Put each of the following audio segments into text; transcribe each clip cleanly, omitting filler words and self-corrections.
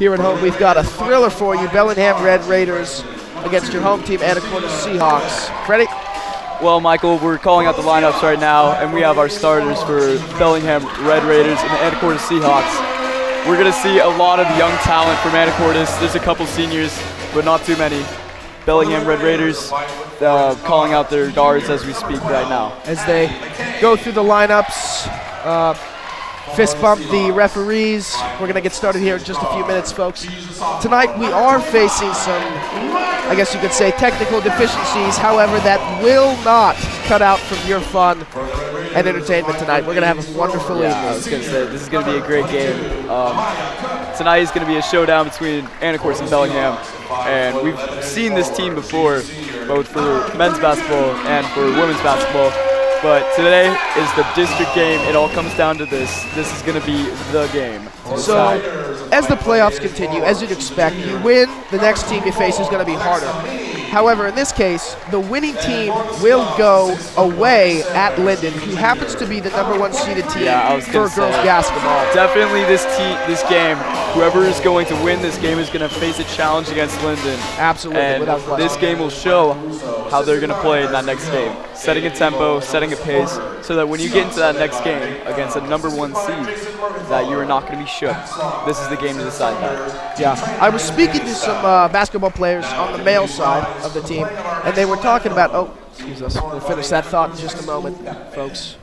Here at home, we've got a thriller for you. Bellingham Red Raiders against your home team, Anacortes Seahawks. Freddie? Well, Michael, we're calling out the lineups right now, and we have our starters for Bellingham Red Raiders and the Anacortes Seahawks. We're going to see a lot of young talent from Anacortes. There's a couple seniors, but not too many. Bellingham Red Raiders calling out their guards as we speak right now. As they go through the lineups, fist bump the referees. We're going to get started here in just a few minutes, folks. Tonight we are facing some, I guess you could say, technical deficiencies. However, that will not cut out from your fun and entertainment tonight. We're going to have a wonderful evening. I was going to say, this is going to be a great game. Tonight is going to be a showdown between Anacortes and Bellingham. And we've seen this team before, both for men's basketball and for women's basketball. But today is the district game. It all comes down to this. This is going to be the game. So, as the playoffs continue, as you'd expect, you win, the next team you face is going to be harder. However, in this case, the winning team will go away at Linden, who happens to be the #1 seeded team for girls basketball. Definitely this game, whoever is going to win this game is going to face a challenge against Linden. Absolutely, and without question. This game will show how they're going to play in that next game. Setting a tempo, setting a pace, so that when you get into that next game against a #1 seed, that you are not going to be shook. This is the game to decide that. Yeah, I was speaking to some basketball players on the male side of the team, and they were talking about, excuse us, we'll finish that thought in just a moment, folks.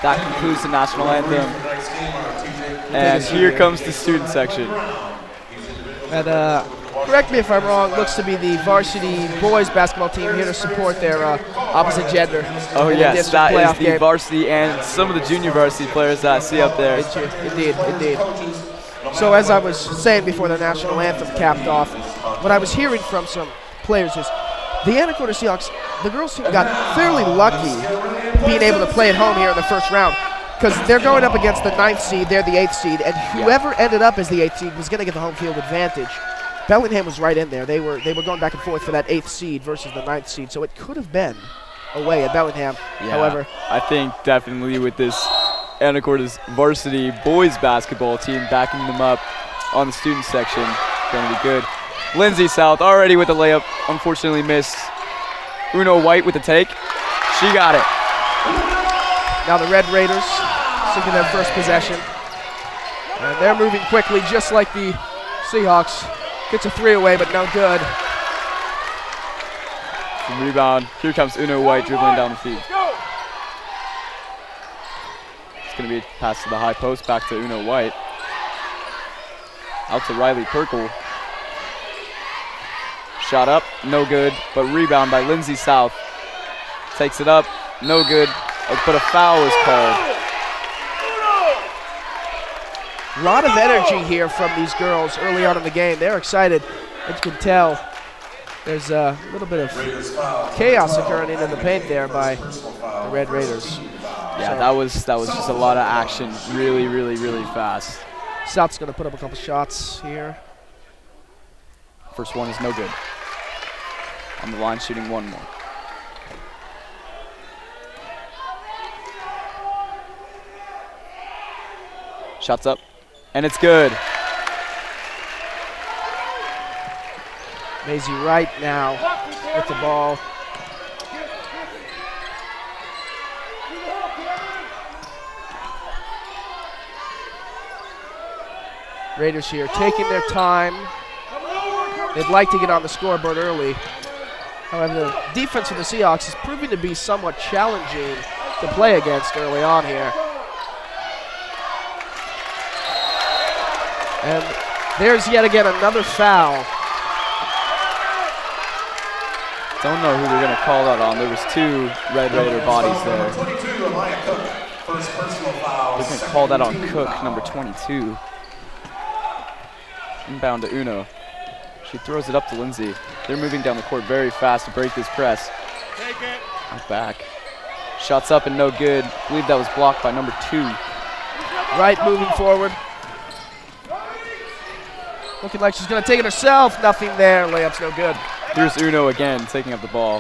That concludes the national anthem. And here comes the student section. And correct me if I'm wrong, looks to be the varsity boys basketball team here to support their opposite gender. Oh yes, that is the varsity and some of the junior varsity players that I see up there. Indeed, indeed. So as I was saying before the national anthem capped off, what I was hearing from some players is the Anacortes Seahawks, the girls team got fairly lucky being able to play at home here in the first round, because they're going up against the 9th seed, they're the 8th seed, and whoever ended up as the 8th seed was going to get the home field advantage. Bellingham was right in there. They were going back and forth for that 8th seed versus the 9th seed, so it could have been away at Bellingham. Yeah, however, I think definitely with this Anacortes varsity boys basketball team backing them up on the student section, going to be good. Lindsay South already with the layup, unfortunately missed. Uno White with the take. She got it. Now the Red Raiders seeking their first possession. And they're moving quickly just like the Seahawks. Gets a 3 away, but no good. Rebound. Here comes Uno White dribbling down the field. It's going to be a pass to the high post, back to Uno White. Out to Riley Perkle. Shot up, no good, but rebound by Lindsay South. Takes it up, no good, but a foul is called. A lot of energy here from these girls early on in the game. They're excited, as you can tell. There's a little bit of chaos occurring in the paint there by the Red Raiders. Yeah, that was just a lot of action, really, really, really fast. South's going to put up a couple shots here. First one is no good. On the line, shooting one more. Shots up, and it's good. Maisie Wright now with the ball. Raiders here taking their time. They'd like to get on the scoreboard early. However, the defense for the Seahawks is proving to be somewhat challenging to play against early on here. And there's yet again another foul. Don't know who they're going to call that on. There was 2 Red Raider bodies there. They're going to call that on Cook, number 22. Inbound to Uno. She throws it up to Lindsay. They're moving down the court very fast to break this press. Out back. Shots up and no good. I believe that was blocked by number 2. Wright moving forward. Looking like she's going to take it herself. Nothing there. Layup's no good. Here's Uno again, taking up the ball.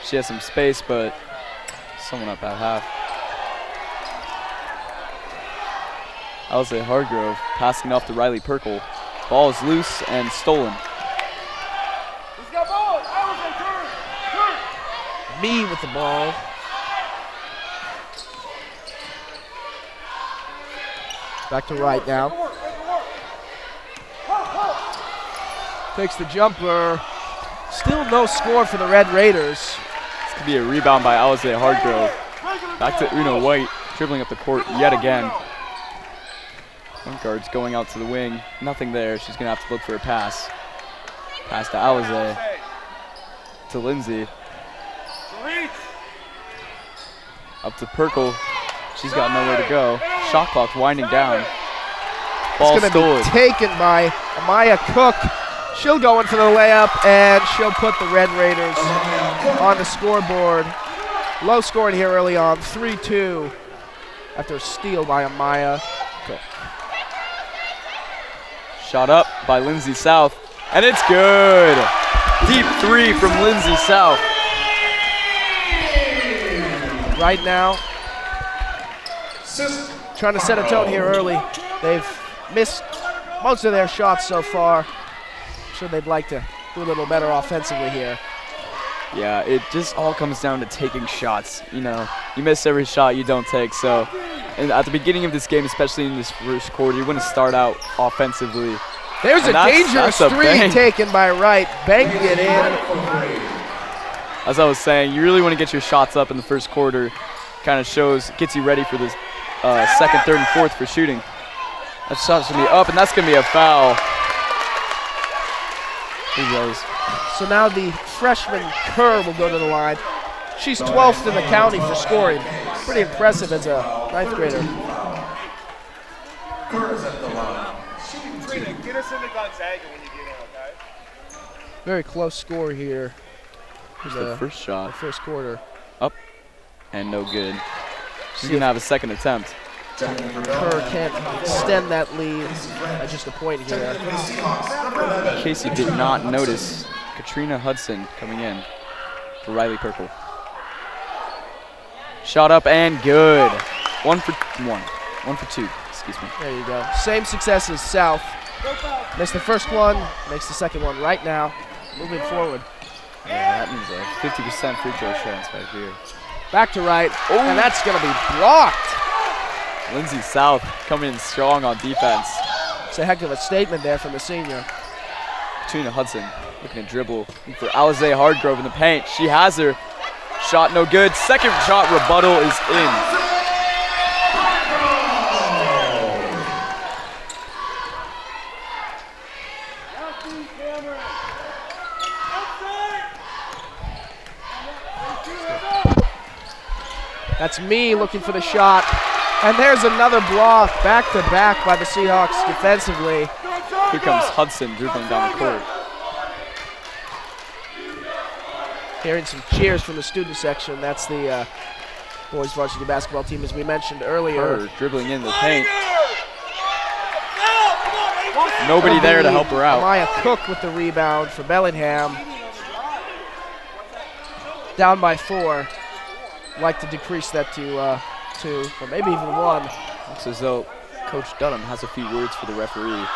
She has some space, but someone up at half. Alize Hargrove passing off to Riley Perkle. Ball is loose and stolen. Me with the ball. Back to Wright now. Takes the jumper. Still no score for the Red Raiders. This could be a rebound by Alize Hargrove. Back to Uno White, dribbling up the court yet again. Point guard's going out to the wing. Nothing there. She's going to have to look for a pass. Pass to Alize. To Lindsay. Up to Perkle. She's got nowhere to go. Shot clock winding down. Ball it's going to be taken by Amaya Cook. She'll go in for the layup, and she'll put the Red Raiders on the scoreboard. Low scoring here early on, 3-2 after a steal by Amaya Cook. Shot up by Lindsay South, and it's good. Deep 3 from Lindsay South. Right now, trying to set a tone here early. They've missed most of their shots so far. I'm sure they'd like to do a little better offensively here. Yeah, it just all comes down to taking shots. You know, you miss every shot you don't take. So, and at the beginning of this game, especially in this first quarter, you want to start out offensively. There's a dangerous 3 taken by Wright. Banked it in. As I was saying, you really want to get your shots up in the first quarter. Kind of gets you ready for this second, third, and fourth for shooting. That shot's going to be up, and that's going to be a foul. He goes. So now the freshman Kerr will go to the line. She's 12th in the county for scoring. Pretty impressive as a 9th grader. Kerr's at the line. Trina, get us into Gonzaga when you get in, okay? Very close score here. Here's the first shot. The first quarter. Up and no good. She's going to have a second attempt. Kerr can't extend that lead by just a point here. In case you did not notice, Katrina Hudson coming in for Riley Perkle. Shot up and good. 1 for 2, excuse me. There you go. Same success as South. Missed the first one, makes the second one right now. Moving forward. Yeah, that means a 50% free throw chance right here. Back to Wright, and that's going to be blocked. Lindsay South coming in strong on defense. It's a heck of a statement there from the senior. Katrina Hudson looking to dribble. Looking for Alize Hargrove in the paint. She has her. Shot no good. Second shot rebuttal is in. That's me looking for the shot. And there's another block, back-to-back by the Seahawks defensively. Here comes Hudson dribbling down the court. Hearing some cheers from the student section. That's the boys varsity basketball team, as we mentioned earlier. Her dribbling in the paint. Nobody there to help her out. Amaya Cook with the rebound for Bellingham. Down by 4. Like to decrease that to 2, or maybe even 1. Looks as though Coach Dunham has a few words for the referee.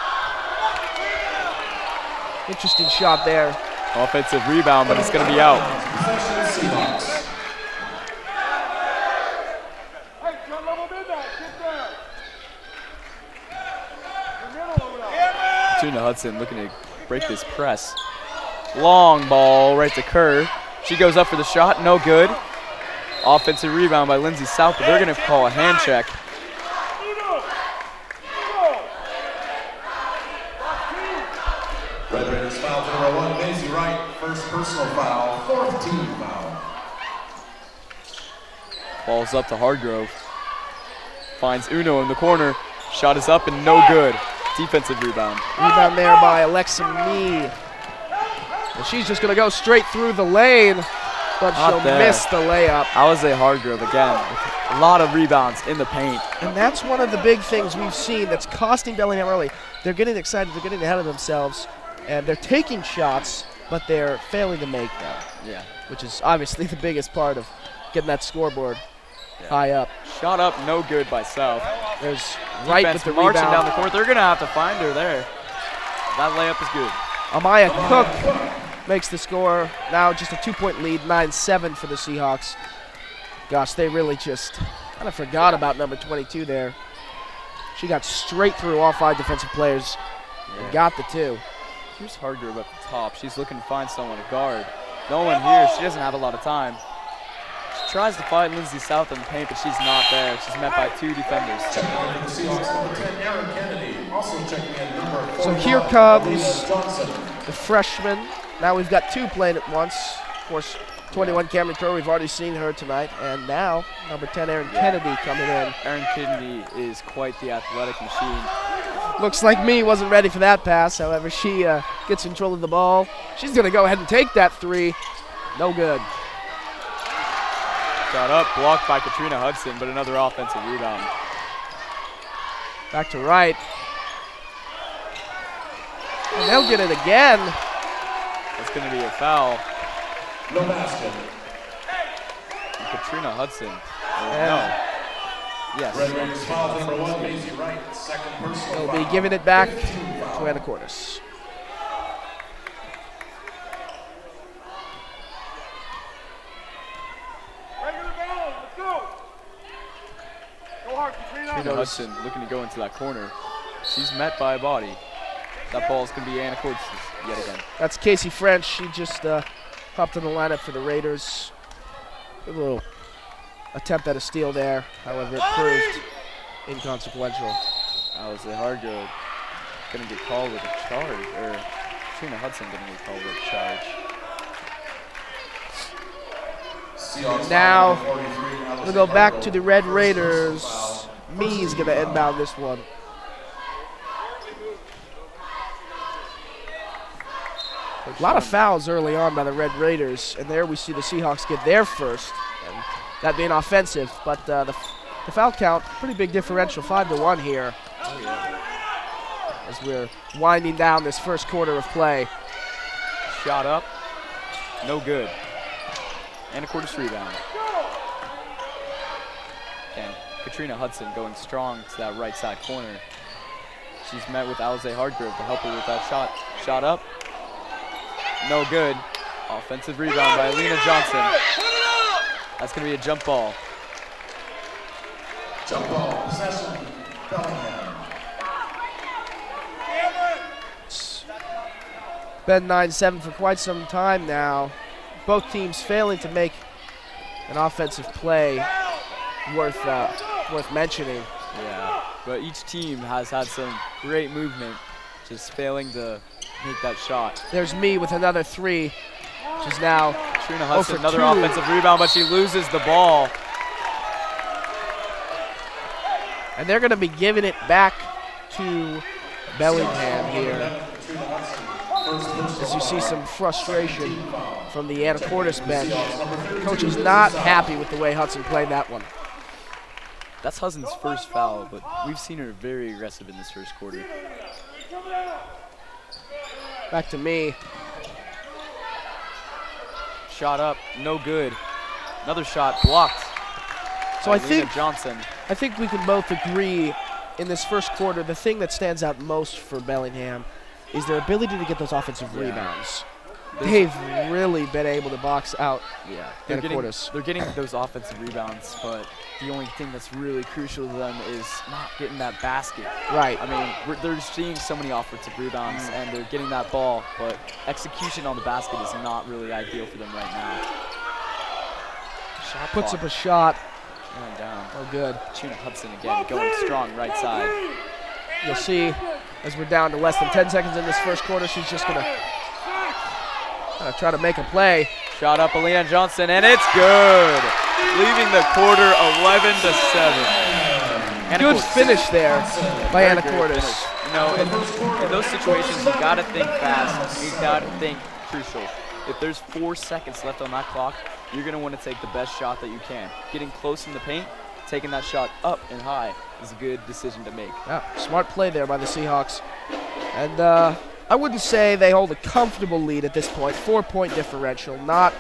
Interesting shot there. Offensive rebound, but it's going to be out. Katrina Hudson looking to break this press. Long ball right to Kerr. She goes up for the shot, no good. Offensive rebound by Lindsay South, but they're going to call a hand check. Red Raiders foul to number 1, Maisie Wright. First personal foul, 4th team foul. Ball's up to Hargrove. Finds Uno in the corner. Shot is up and no good. Defensive rebound. Rebound there by Alexa Mee. And she's just going to go straight through the lane, but she'll miss the layup. Alize Hargrove again. A lot of rebounds in the paint. And that's one of the big things we've seen that's costing Bellingham early. They're getting excited, they're getting ahead of themselves, and they're taking shots, but they're failing to make them. Yeah. Which is obviously the biggest part of getting that scoreboard high up. Shot up, no good by South. There's Wright with the marching rebound. down the court. They're going to have to find her there. That layup is good. Amaya Cook makes the score. Now just a 2-point lead, 9-7 for the Seahawks. Gosh, they really just kind of forgot about number 22 there. She got straight through all 5 defensive players and got the 2. Here's Hargrove at the top. She's looking to find someone to guard. No one here. She doesn't have a lot of time. She tries to find Lindsay South in the paint, but she's not there. She's met by 2 defenders. So here comes the freshman. Now we've got 2 playing at once. Of course, 21 Cameron Crow, we've already seen her tonight. And now, number 10, Erin Kennedy coming in. Erin Kennedy is quite the athletic machine. Looks like Mee wasn't ready for that pass. However, she gets control of the ball. She's going to go ahead and take that 3. No good. Shot up, blocked by Katrina Hudson, but another offensive rebound. Back to Wright. And they'll get it again. It's going to be a foul. No basket. Katrina Hudson. Yeah. No. Yes. Red Raiders foul to number 1, Maisie Wright. Second personal They'll be giving it back to Anacortes. Katrina Hudson looking to go into that corner. She's met by a body. That ball's going to be Anacortes yet again. That's Casey French. She just popped in the lineup for the Raiders. A little attempt at a steal there. However, it proved inconsequential. Alize Hargrove going to get called with a charge, or Katrina Hudson going to get called with a charge. Now, we'll go back to the Red Raiders. Mee's going to inbound this one. A lot of fouls early on by the Red Raiders, and there we see the Seahawks get their first, and that being offensive. But the foul count, pretty big differential, 5-1 here. Oh, yeah. As we're winding down this first quarter of play. Shot up, no good. Anacortes rebound. And Katrina Hudson going strong to that right side corner. She's met with Alize Hargrove to help her with that shot. Shot up. No good. Offensive rebound by Alina Johnson. That's going to be a jump ball. Jump ball, possession, Bellingham. Been 9-7 for quite some time now. Both teams failing to make an offensive play worth mentioning. Yeah, but each team has had some great movement, just failing to make that shot. There's Mee with another 3. She's now Katrina Hudson, for another 2. offensive rebound, but she loses the ball. And they're going to be giving it back to Bellingham here. As you see some frustration from the Anacortes bench. Coach is not happy with the way Hudson played that one. That's Hudson's first foul, but we've seen her very aggressive in this first quarter. Back to Mee. Shot up, no good. Another shot blocked. So I Alina Johnson. think we can both agree in this first quarter, the thing that stands out most for Bellingham is their ability to get those offensive rebounds. they've really been able to box out Anacortes. They're getting those offensive rebounds, but the only thing that's really crucial to them is not getting that basket. Right. I mean, they're seeing so many offensive rebounds, and they're getting that ball, but execution on the basket is not really ideal for them right now. Shot Puts clock up a shot. going down. Oh, good. Katrina Hudson again going strong right side. You'll see as we're down to less than 10 seconds in this first quarter, she's just going to try to make a play. Shot up Alina Johnson, and it's good. Leaving the quarter 11-7. Good finish there by Anacortes. You know, in those situations, you got to think fast. You got to think crucial. If there's 4 seconds left on that clock, you're going to want to take the best shot that you can. Getting close in the paint, taking that shot up and high is a good decision to make. Yeah, smart play there by the Seahawks. And I wouldn't say they hold a comfortable lead at this point. 4-point differential, not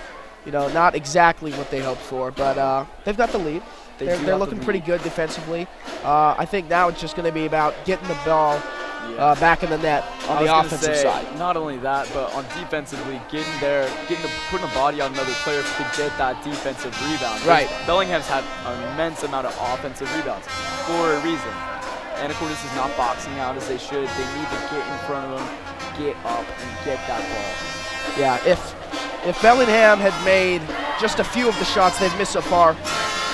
exactly what they hoped for, but they've got the lead. They're looking pretty good defensively. I think now it's just going to be about getting the ball back in the net on the offensive side. Not only that, but on defensively, putting a body on another player to get that defensive rebound. Right. Bellingham's had an immense amount of offensive rebounds for a reason. Anacortes is not boxing out as they should. They need to get in front of them, get up, and get that ball. Yeah, if Bellingham had made just a few of the shots they've missed so far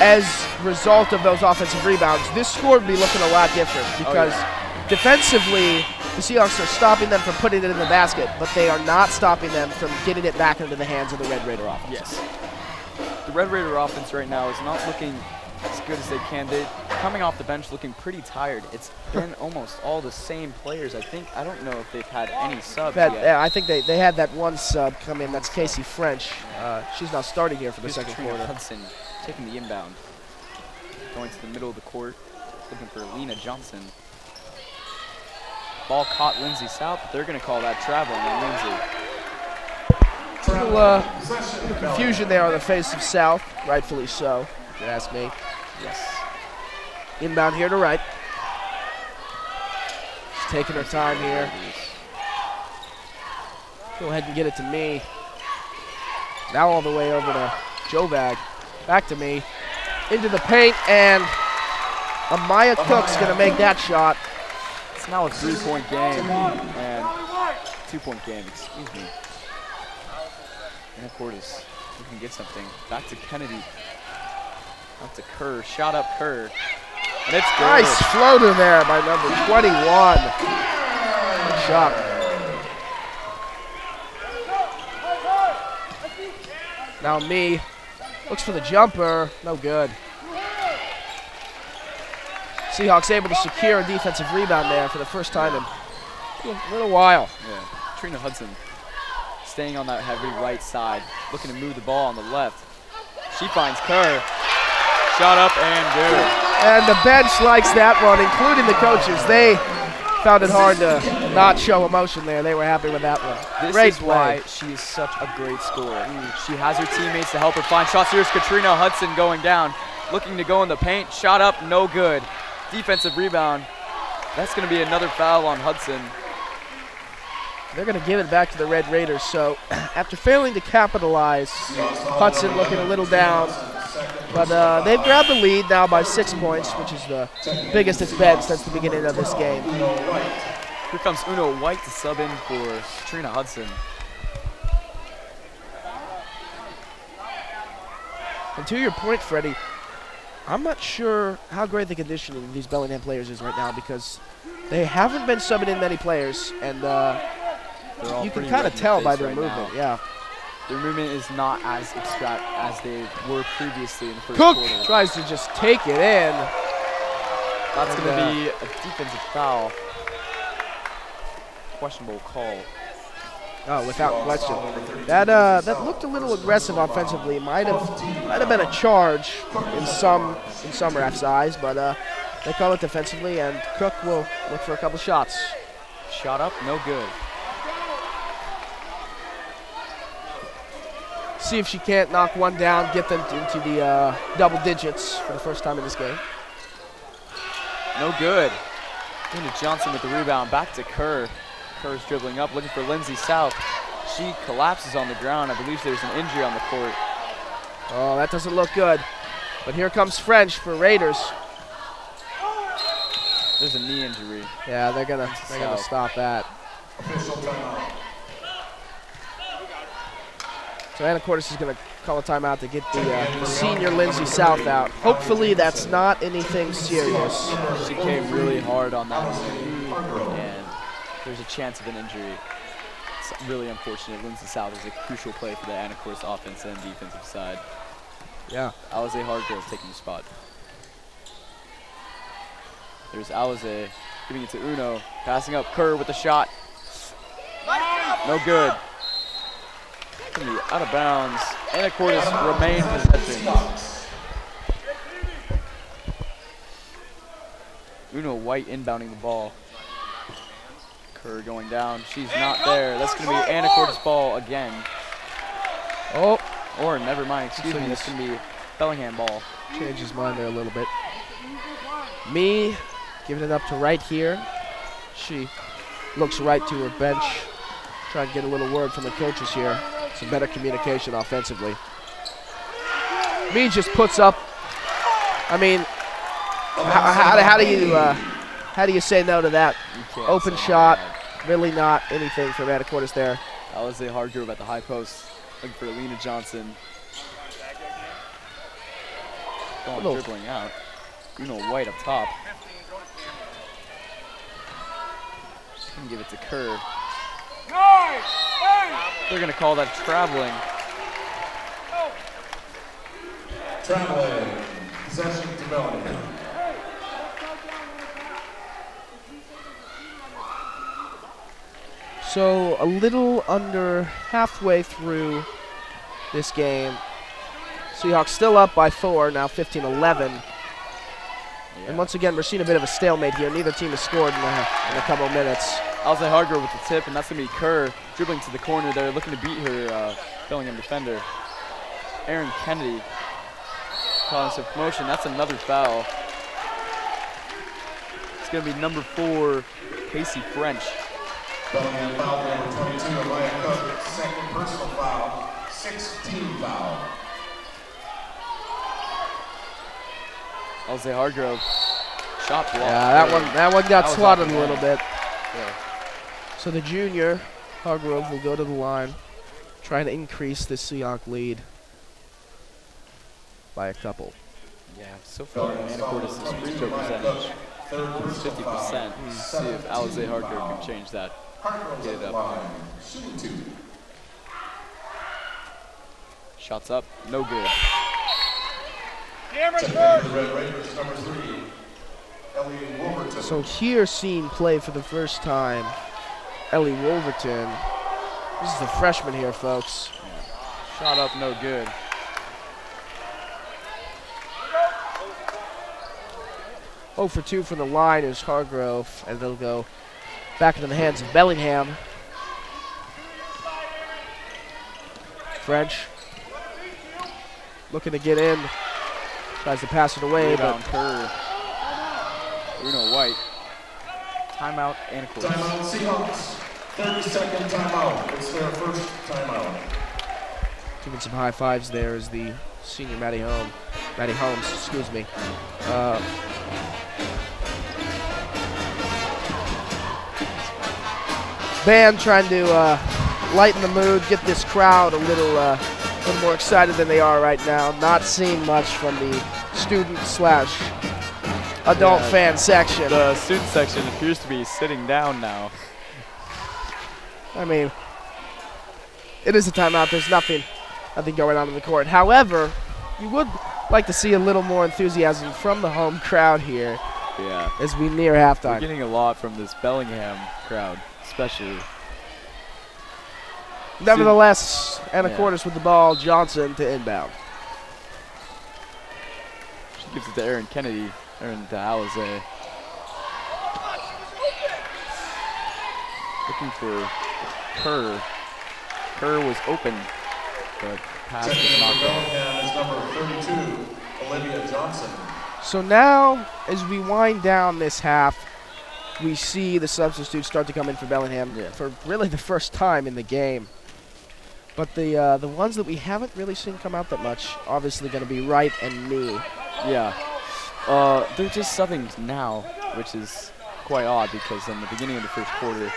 as a result of those offensive rebounds, this score would be looking a lot different because defensively, the Seahawks are stopping them from putting it in the basket, but they are not stopping them from getting it back into the hands of the Red Raider offense. Yes. The Red Raider offense right now is not looking as good as they can. They're coming off the bench looking pretty tired. It's been almost all the same players. I don't know if they've had any subs yet. Yeah, I think they had that one sub come in. That's Casey French. She's now starting here for the second quarter. Hudson taking the inbound. Going to the middle of the court, looking for Alina Johnson. Ball caught Lindsay South. They're going to call that traveling on Lindsay. Little confusion there on the face of South, rightfully so, if you ask me. Yes. Inbound here to right. She's taking her time here. Go ahead and get it to me. Now all the way over to Jovag. Back to me. Into the paint, and Amaya Cook's going to make that shot. It's now a 3-point game and 2-point game, excuse me. Anacortes, we can get something. Back to Kennedy. Back to Kerr. Shot up Kerr. And it's good. Nice floater there by number 21. Good shot. Now me. Looks for the jumper. No good. Seahawks able to secure a defensive rebound there for the first time in a little while. Yeah. Katrina Hudson staying on that heavy right side, looking to move the ball on the left. She finds Kerr. Shot up and good. And the bench likes that one, including the coaches. They found it hard to not show emotion there. They were happy with that one. This is why she is such a great scorer. She has her teammates to help her find shots. Here's Katrina Hudson going down, looking to go in the paint. Shot up, no good. Defensive rebound. That's going to be another foul on Hudson. They're going to give it back to the Red Raiders. So after failing to capitalize, Hudson looking a little down. But they've grabbed the lead now by 6 points, which is the biggest it's been since the beginning of this game. Here comes Uno White to sub in for Katrina Hudson. And to your point, Freddie, I'm not sure how great the conditioning of these Bellingham players is right now because they haven't been subbing in many players, and you can kind of tell by their movement. Yeah. Their movement is not as extract as they were previously in the first Cook quarter. tries to just take it in. That's going to be a defensive foul. Questionable call. Oh, without question. That looked a little aggressive offensively. Might have been a charge in some refs' eyes, but they call it defensively, and Cook will look for a couple shots. Shot up, no good. See if she can't knock one down, get them into the double digits for the first time in this game. No good. Into Johnson with the rebound. Back to Kerr. Kerr's dribbling up, looking for Lindsay South. She collapses on the ground. I believe there's an injury on the court. Oh, that doesn't look good. But here comes French for Raiders. There's a knee injury. Yeah, they're gonna stop that. Official timeout. So Anacortes is gonna call a timeout to get the senior Lindsay South out. Hopefully that's not anything serious. She came really hard on that one, and there's a chance of an injury. It's really unfortunate. Lindsay South is a crucial play for the Anacortes offense and defensive side. Yeah. Alize Hargrove taking the spot. There's Alize giving it to Uno, passing up Kerr with the shot. No good. Gonna be out of bounds. Anacortes remain possession. Uno White inbounding the ball. Kerr going down. She's not there. That's going to be Anacortes' ball again. Oh. Or never mind. Excuse me. That's going to be Bellingham ball. Changed his mind there a little bit. Me giving it up to right here. She looks right to her bench. Trying to get a little word from the coaches here. Some better communication offensively. Me just puts up. I mean, how do you say no to that? Open shot, really not anything from Anacortes there. Alize Hargrove at the high post, looking for Alina Johnson. Going dribbling out. Uno White up top. Gonna give it to Kerr. They're gonna call that traveling. Traveling. Possession to Bellingham. So a little under halfway through this game. Seahawks still up by 4, now 15-11. Yeah. And once again, we're seeing a bit of a stalemate here. Neither team has scored in a couple of minutes. Alize Hargrove with the tip, and that's going to be Kerr dribbling to the corner there, looking to beat her Bellingham defender. Erin Kennedy calling some promotion. That's another foul. It's going to be number 4, Casey French. Bellingham foul number 22, Amaya Cook. Second personal foul, 6-team foul. Alize Hargrove, shot block. Yeah, that one got swatted a little bit. Yeah. So the junior, Hargrove, will go to the line, trying to increase the Seahawk lead by a couple. Yeah, so far Anacortes' free throw percentage is 50%. See if Alize Hargrove can change that. Get it up. Shots up, no good. So here seeing play for the first time, Ellie Wolverton. This is the freshman here, folks. Shot up, no good. Oh for 2 from the line is Hargrove, and they'll go back into the hands of Bellingham. French looking to get in. Tries to pass it away, but Kerr. Uno White. Timeout, Anacortes. Timeout, Seahawks. 30-second timeout. It's their first timeout. giving some high fives there is the senior Maddie Holmes, excuse me. Band trying to lighten the mood, get this crowd a little more excited than they are right now. Not seeing much from the student/adult fan section. The student section appears to be sitting down now. I mean, it is a timeout. There's nothing going on in the court. However, you would like to see a little more enthusiasm from the home crowd here. Yeah. As we near halftime. We're getting a lot from this Bellingham crowd, especially. Nevertheless, Anacortes with the ball, Johnson to inbound. She gives it to Erin Kennedy, Erin to Alize. Looking for Kerr. Kerr was open, but pass was not Bellingham is number 32, Olivia Johnson. So now, as we wind down this half, we see the substitutes start to come in for Bellingham for really the first time in the game. But the ones that we haven't really seen come out that much, obviously going to be Wright and me. Yeah. They're just subbing now, which is quite odd because in the beginning of the first quarter,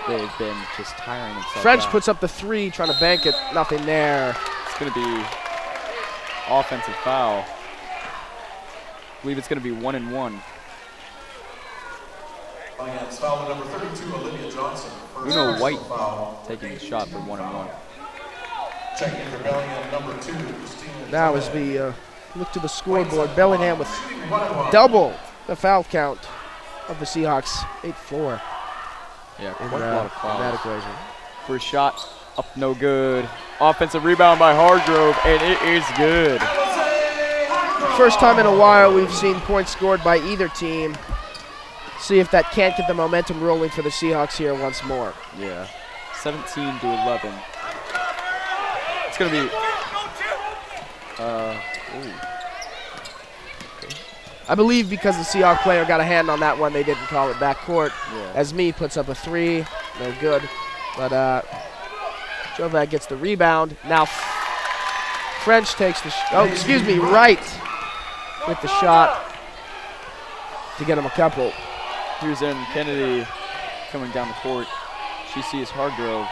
they've been just tiring themselves French out. puts up the 3, trying to bank it. Nothing there. It's going to be offensive foul. I believe it's going to be 1 and 1. Foul number 32, Olivia Johnson. Uno White taking the shot for 1 and 1. Checking for Bellingham, number 2, Christina. Now as we look to the scoreboard, Bellingham with double the foul count of the Seahawks, 8-4. Yeah, In quite a lot of that fouls. equation. First shot, up no good. Offensive rebound by Hargrove, and it is good. First time in a while we've seen points scored by either team. See if that can't get the momentum rolling for the Seahawks here once more. Yeah, 17 to 11. It's going to be... I believe because the Seahawks player got a hand on that one, they didn't call it backcourt. Yeah. As me puts up a 3, no good. But Jovak gets the rebound. Now French takes the Wright with the shot to get him a couple. Here's Erin Kennedy coming down the court. She sees Hargrove.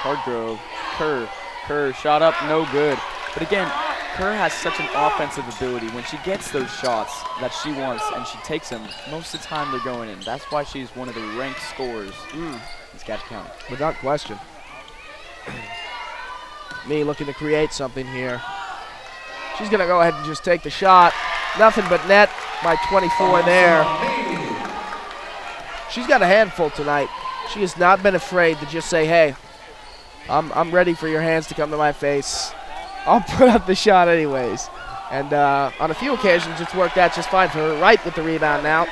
Hargrove, Kerr shot up, no good. But again, Kerr has such an offensive ability. When she gets those shots that she wants and she takes them, most of the time they're going in. That's why she's one of the ranked scorers in Skagit County. Without question. Me looking to create something here. She's going to go ahead and just take the shot. Nothing but net by 24 there. She's got a handful tonight. She has not been afraid to just say, hey, I'm ready for your hands to come to my face. I'll put up the shot anyways. And on a few occasions, it's worked out just fine for her. Wright with the rebound now.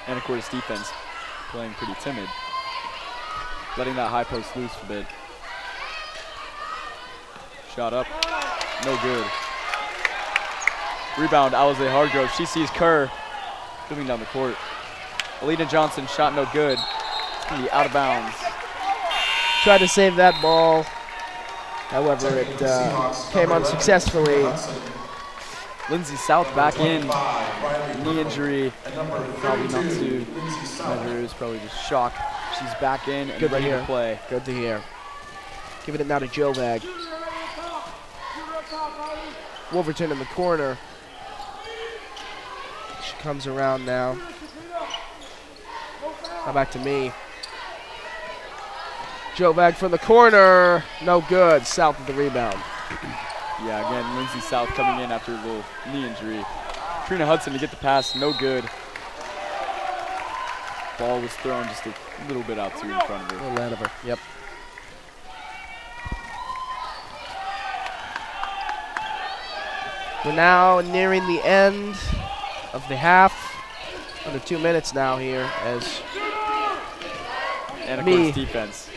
Anacortes defense playing pretty timid. Letting that high post loose a bit. Shot up, no good. Rebound, Alize Hargrove. She sees Kerr moving down the court. Alina Johnson, shot no good. It's going to be out of bounds. Tried to save that ball. However, it came unsuccessfully. Lindsay South back in. Knee injury. Probably not too measure. It was probably just shock. She's back in and ready to play. Good to hear. Giving it now to Jovag. Wolverton in the corner. She comes around now. Now back to me. Jovag from the corner. No good. South with the rebound. Yeah, again, Lindsay South coming in after a little knee injury. Trina Hudson to get the pass. No good. Ball was thrown just a little bit out too in front of her. A little out of her. Yep. We're now nearing the end of the half. Under 2 minutes now here as Anacortes defense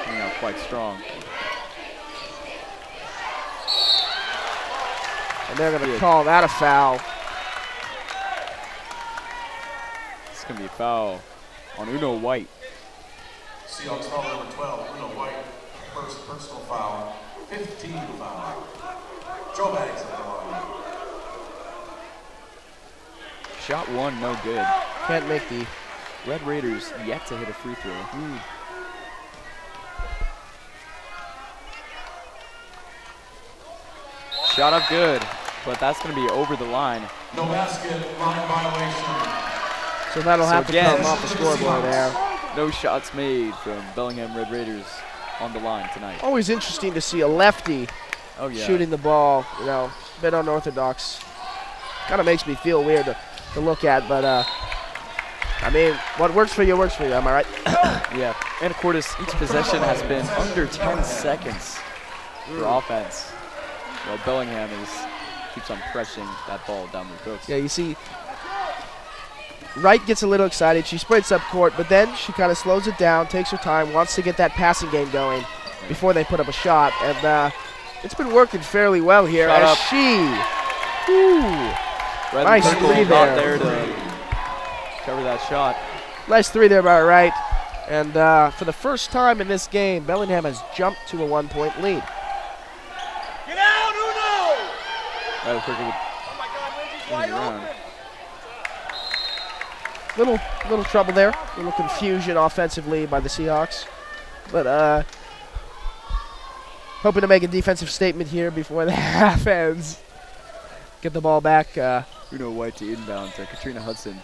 coming out quite strong. And they're going to call that a foul. It's going to be a foul on Uno White. Seahawks foul number 12, Uno White. First personal foul, 15 foul. Joe Bags at the line. Shot one, no good. Can't make the Red Raiders yet to hit a free throw. Shot up good, but that's going to be over the line. No basket, line violation. So that'll have to again, come off the scoreboard there. No shots made from Bellingham Red Raiders on the line tonight. Always interesting to see a lefty shooting the ball. You know, a bit unorthodox. Kind of makes me feel weird to look at, but I mean, what works for you works for you. Am I right? Yeah. Anacortes, each possession has been under 10 seconds for offense. Well, Bellingham keeps on pressing that ball down the throats. Yeah, you see, Wright gets a little excited. She sprints up court, but then she kind of slows it down, takes her time, wants to get that passing game going before they put up a shot. And it's been working fairly well here Shot as up. she, Red nice Circle three not there. there to cover that shot. Nice three there by Wright. And for the first time in this game, Bellingham has jumped to a 1-point lead. Get out, Uno! That was quickly. Oh my God, Lindsay's wide open. Little trouble there. Little confusion offensively by the Seahawks. But hoping to make a defensive statement here before the half ends. Get the ball back. Uno White to inbound to Katrina Hudson.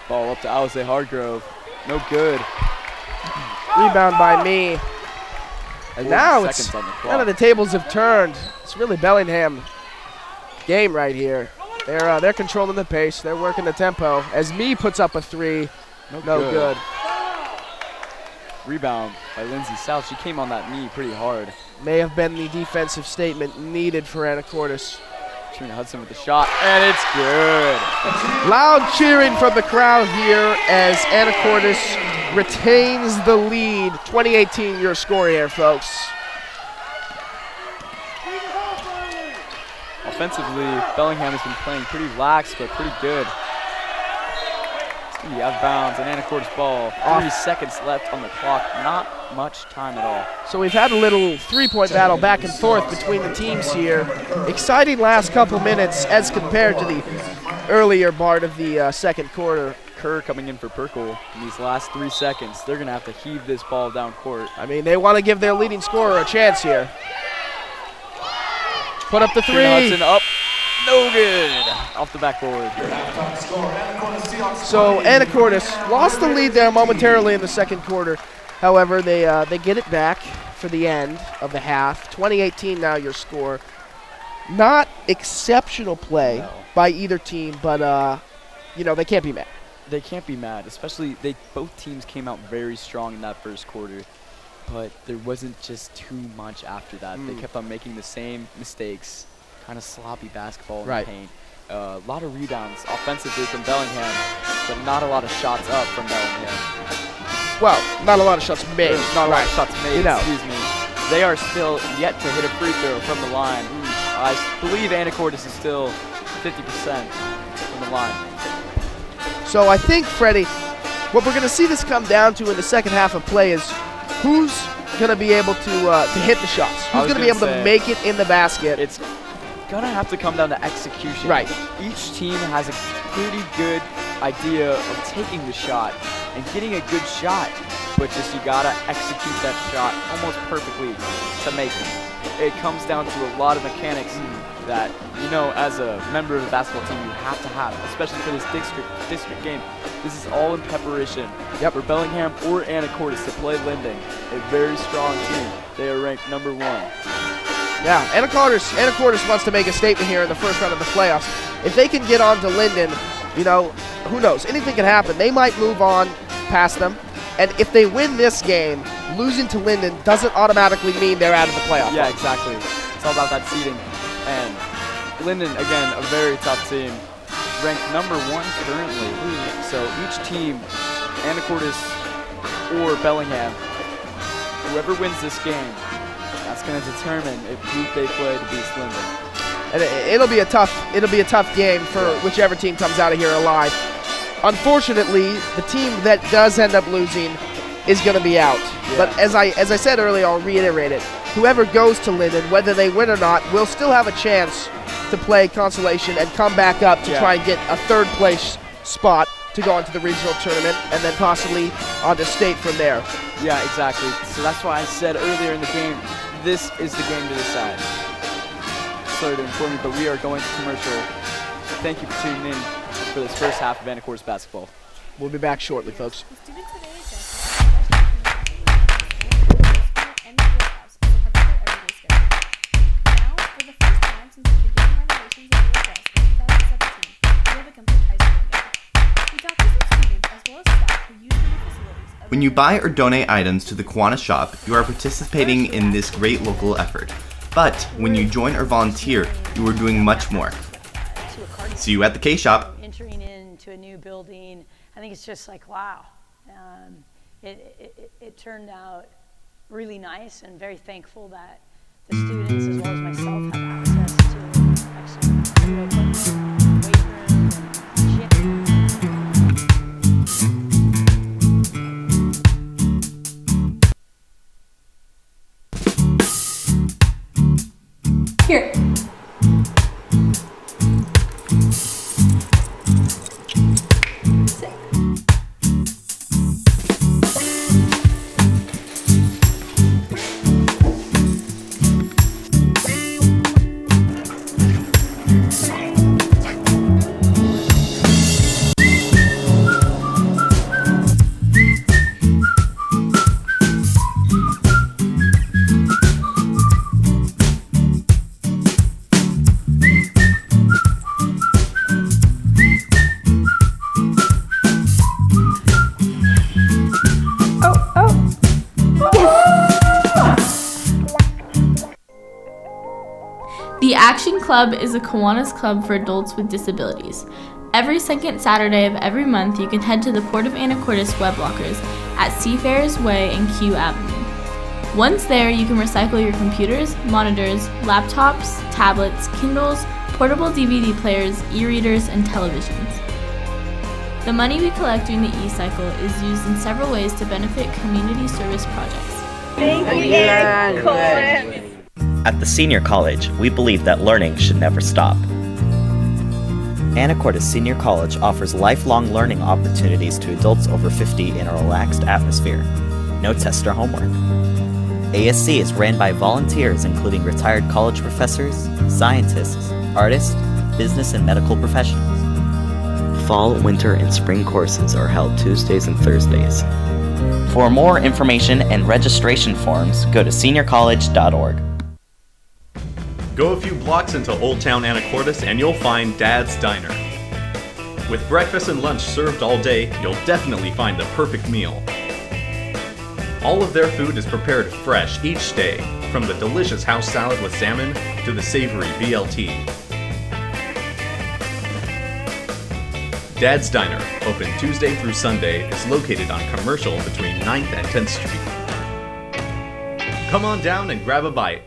Ball up to Alice Hargrove. No good. Rebound by me. And now it's on the clock. kind of the tables have turned. It's really Bellingham game right here. They're controlling the pace. They're working the tempo. As me puts up a three. No good. Rebound by Lindsay South. She came on that knee pretty hard. May have been the defensive statement needed for Anacortes. Katrina Hudson with the shot, and it's good. Loud cheering from the crowd here as Anacortes retains the lead. 2018 your score here, folks. Offensively, Bellingham has been playing pretty lax, but pretty good. It's going to be out of bounds, an Anacortes ball. 3 seconds left on the clock. Not much time at all. So we've had a little three-point battle back and forth between the teams here. Exciting last couple minutes as compared to the earlier part of the second quarter. Kerr coming in for Perkle in these last 3 seconds. They're going to have to heave this ball down court. I mean, they want to give their leading scorer a chance here. Put up the three. Hudson up. No good. Off the backboard. So Anacortes lost the lead there momentarily in the second quarter. However, they get it back for the end of the half. 2018 now your score. Not exceptional play by either team, but they can't be mad. They can't be mad, especially both teams came out very strong in that first quarter, but there wasn't just too much after that. They kept on making the same mistakes, kind of sloppy basketball in the paint. A lot of rebounds offensively from Bellingham, but not a lot of shots up from Bellingham. Well, not a lot of shots made. Not a lot of shots made, excuse me. They are still yet to hit a free throw from the line. I believe Anacortes is still 50% from the line. So I think, Freddie, what we're going to see this come down to in the second half of play is who's going to be able to hit the shots. Who's going to be able to make it in the basket. It's going to have to come down to execution. Right. Each team has a pretty good idea of taking the shot and getting a good shot, but just you got to execute that shot almost perfectly to make it. It comes down to a lot of mechanics that, as a member of the basketball team, you have to have, especially for this district game. This is all in preparation for Bellingham or Anacortes to play Linden, a very strong team. They are ranked #1. Yeah, Anacortes wants to make a statement here in the first round of the playoffs. If they can get on to Linden, who knows? Anything can happen. They might move on past them. And if they win this game, losing to Linden doesn't automatically mean they're out of the playoff. Yeah, exactly. It's all about that seeding. And Linden, again, a very tough team, ranked #1 currently. So each team, Anacortes or Bellingham, whoever wins this game, that's going to determine who they play to beat Linden. And it'll be a tough game for whichever team comes out of here alive. Unfortunately, the team that does end up losing is going to be out. Yeah. But as I said earlier, I'll reiterate it. Whoever goes to Linden, whether they win or not, will still have a chance to play consolation and come back up to try and get a third place spot to go into the regional tournament and then possibly onto state from there. Yeah, exactly. So that's why I said earlier in the game, this is the game to decide. Sorry to inform you, but we are going to commercial. Thank you for tuning in for this first half of Anacortes basketball. We'll be back shortly, folks. When you buy or donate items to the Kiwanis shop, you are participating in this great local effort. But when you join or volunteer, you are doing much more. See you at the K-Shop. Entering into a new building, I think it's just like, wow. It turned out really nice, and very thankful that the students as well as myself have access to excellent Here. The Action Club is a Kiwanis club for adults with disabilities. Every second Saturday of every month, you can head to the Port of Anacortes web lockers at Seafarers Way and Q Avenue. Once there, you can recycle your computers, monitors, laptops, tablets, Kindles, portable DVD players, e-readers, and televisions. The money we collect during the e-cycle is used in several ways to benefit community service projects. Thank you, Anacortes. At the Senior College, we believe that learning should never stop. Anacortes Senior College offers lifelong learning opportunities to adults over 50 in a relaxed atmosphere. No test or homework. ASC is ran by volunteers including retired college professors, scientists, artists, business and medical professionals. Fall, winter, and spring courses are held Tuesdays and Thursdays. For more information and registration forms, go to seniorcollege.org. Go a few blocks into Old Town Anacortes and you'll find Dad's Diner. With breakfast and lunch served all day, you'll definitely find the perfect meal. All of their food is prepared fresh each day, from the delicious house salad with salmon to the savory BLT. Dad's Diner, open Tuesday through Sunday, is located on Commercial between 9th and 10th Street. Come on down and grab a bite.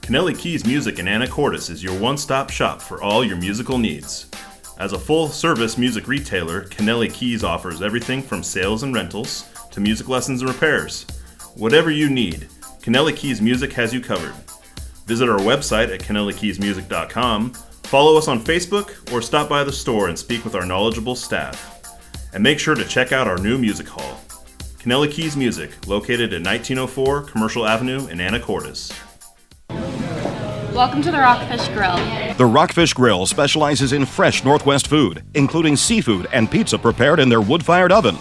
Kennelly Keys Music in Anacortes is your one-stop shop for all your musical needs. As a full-service music retailer, Kennelly Keys offers everything from sales and rentals to music lessons and repairs. Whatever you need, Kennelly Keys Music has you covered. Visit our website at kennellykeysmusic.com, follow us on Facebook, or stop by the store and speak with our knowledgeable staff. And make sure to check out our new music hall. Kennelly Keys Music, located at 1904 Commercial Avenue in Anacortes. Welcome to the Rockfish Grill. The Rockfish Grill specializes in fresh Northwest food, including seafood and pizza prepared in their wood-fired oven.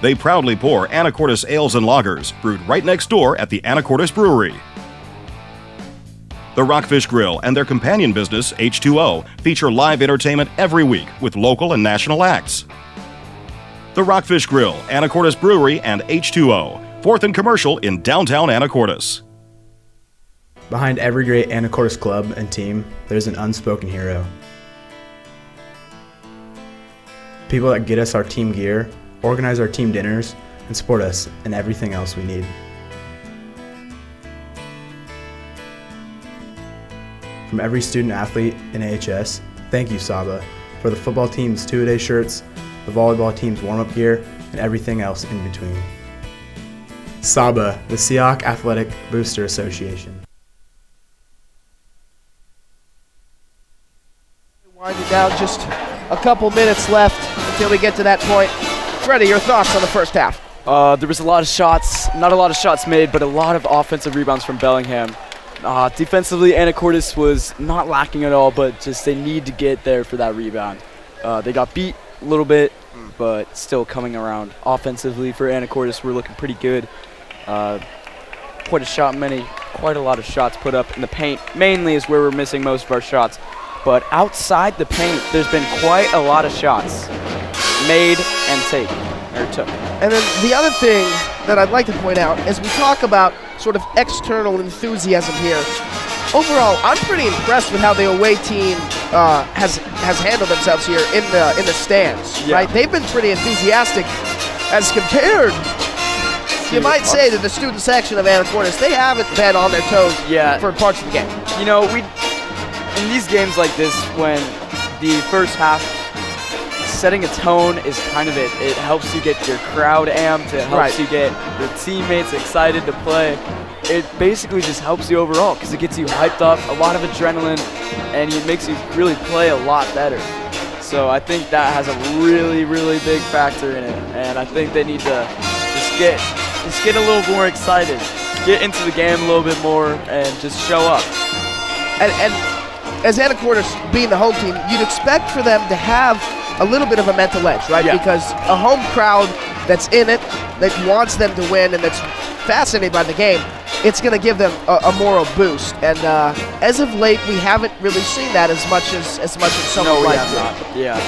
They proudly pour Anacortes ales and lagers, brewed right next door at the Anacortes Brewery. The Rockfish Grill and their companion business, H2O, feature live entertainment every week with local and national acts. The Rockfish Grill, Anacortes Brewery, and H2O, 4th and Commercial in downtown Anacortes. Behind every great Anacortes club and team, there's an unspoken hero. People that get us our team gear, organize our team dinners, and support us in everything else we need. From every student athlete in AHS, thank you Saba, for the football team's two-a-day shirts, the volleyball team's warm-up gear, and everything else in between. Saba, the Seahawk Athletic Booster Association. Winding down, just a couple minutes left until we get to that point. Freddie, your thoughts on the first half? There was a lot of shots, not a lot of shots made, but a lot of offensive rebounds from Bellingham. Defensively, Anacortes was not lacking at all, but just they need to get there for that rebound. They got beat a little bit, but still coming around. Offensively for Anacortes, we're looking pretty good. Quite a lot of shots put up in the paint. Mainly is where we're missing most of our shots. But outside the paint, there's been quite a lot of shots made and took. And then the other thing that I'd like to point out, as we talk about sort of external enthusiasm here, overall, I'm pretty impressed with how the away team has handled themselves here in the stands. Yeah. Right? They've been pretty enthusiastic as compared You might say that the student section of Anacortes, they haven't been on their toes for parts of the game. You know, in these games like this, when the first half, setting a tone is kind of it. It helps you get your crowd amped. It helps you get your teammates excited to play. It basically just helps you overall because it gets you hyped up, a lot of adrenaline, and it makes you really play a lot better. So I think that has a really, really big factor in it, and I think they need to just get a little more excited, get into the game a little bit more, and just show up. And as Anacortes being the home team, you'd expect for them to have a little bit of a mental edge, right? Yeah. Because a home crowd that's in it, that wants them to win, and that's fascinated by the game, it's going to give them a moral boost. And as of late, we haven't really seen that as much as someone like that. Yeah,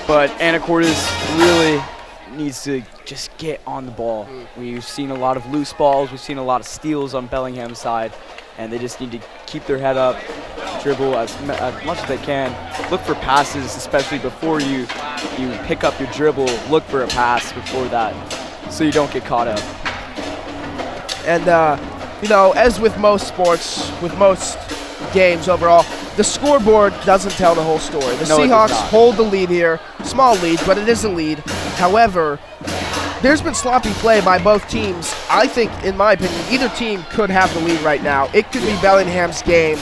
but Anacortes really needs to just get on the ball. We've seen a lot of loose balls. We've seen a lot of steals on Bellingham's side, and they just need to keep their head up, dribble as much as they can. Look for passes, especially before you pick up your dribble. Look for a pass before that, so you don't get caught up. And you know, as with most sports, with most games overall, the scoreboard doesn't tell the whole story. The Seahawks hold the lead here, small lead, but it is a lead. However, there's been sloppy play by both teams. I think, in my opinion, either team could have the lead right now. It could be Bellingham's game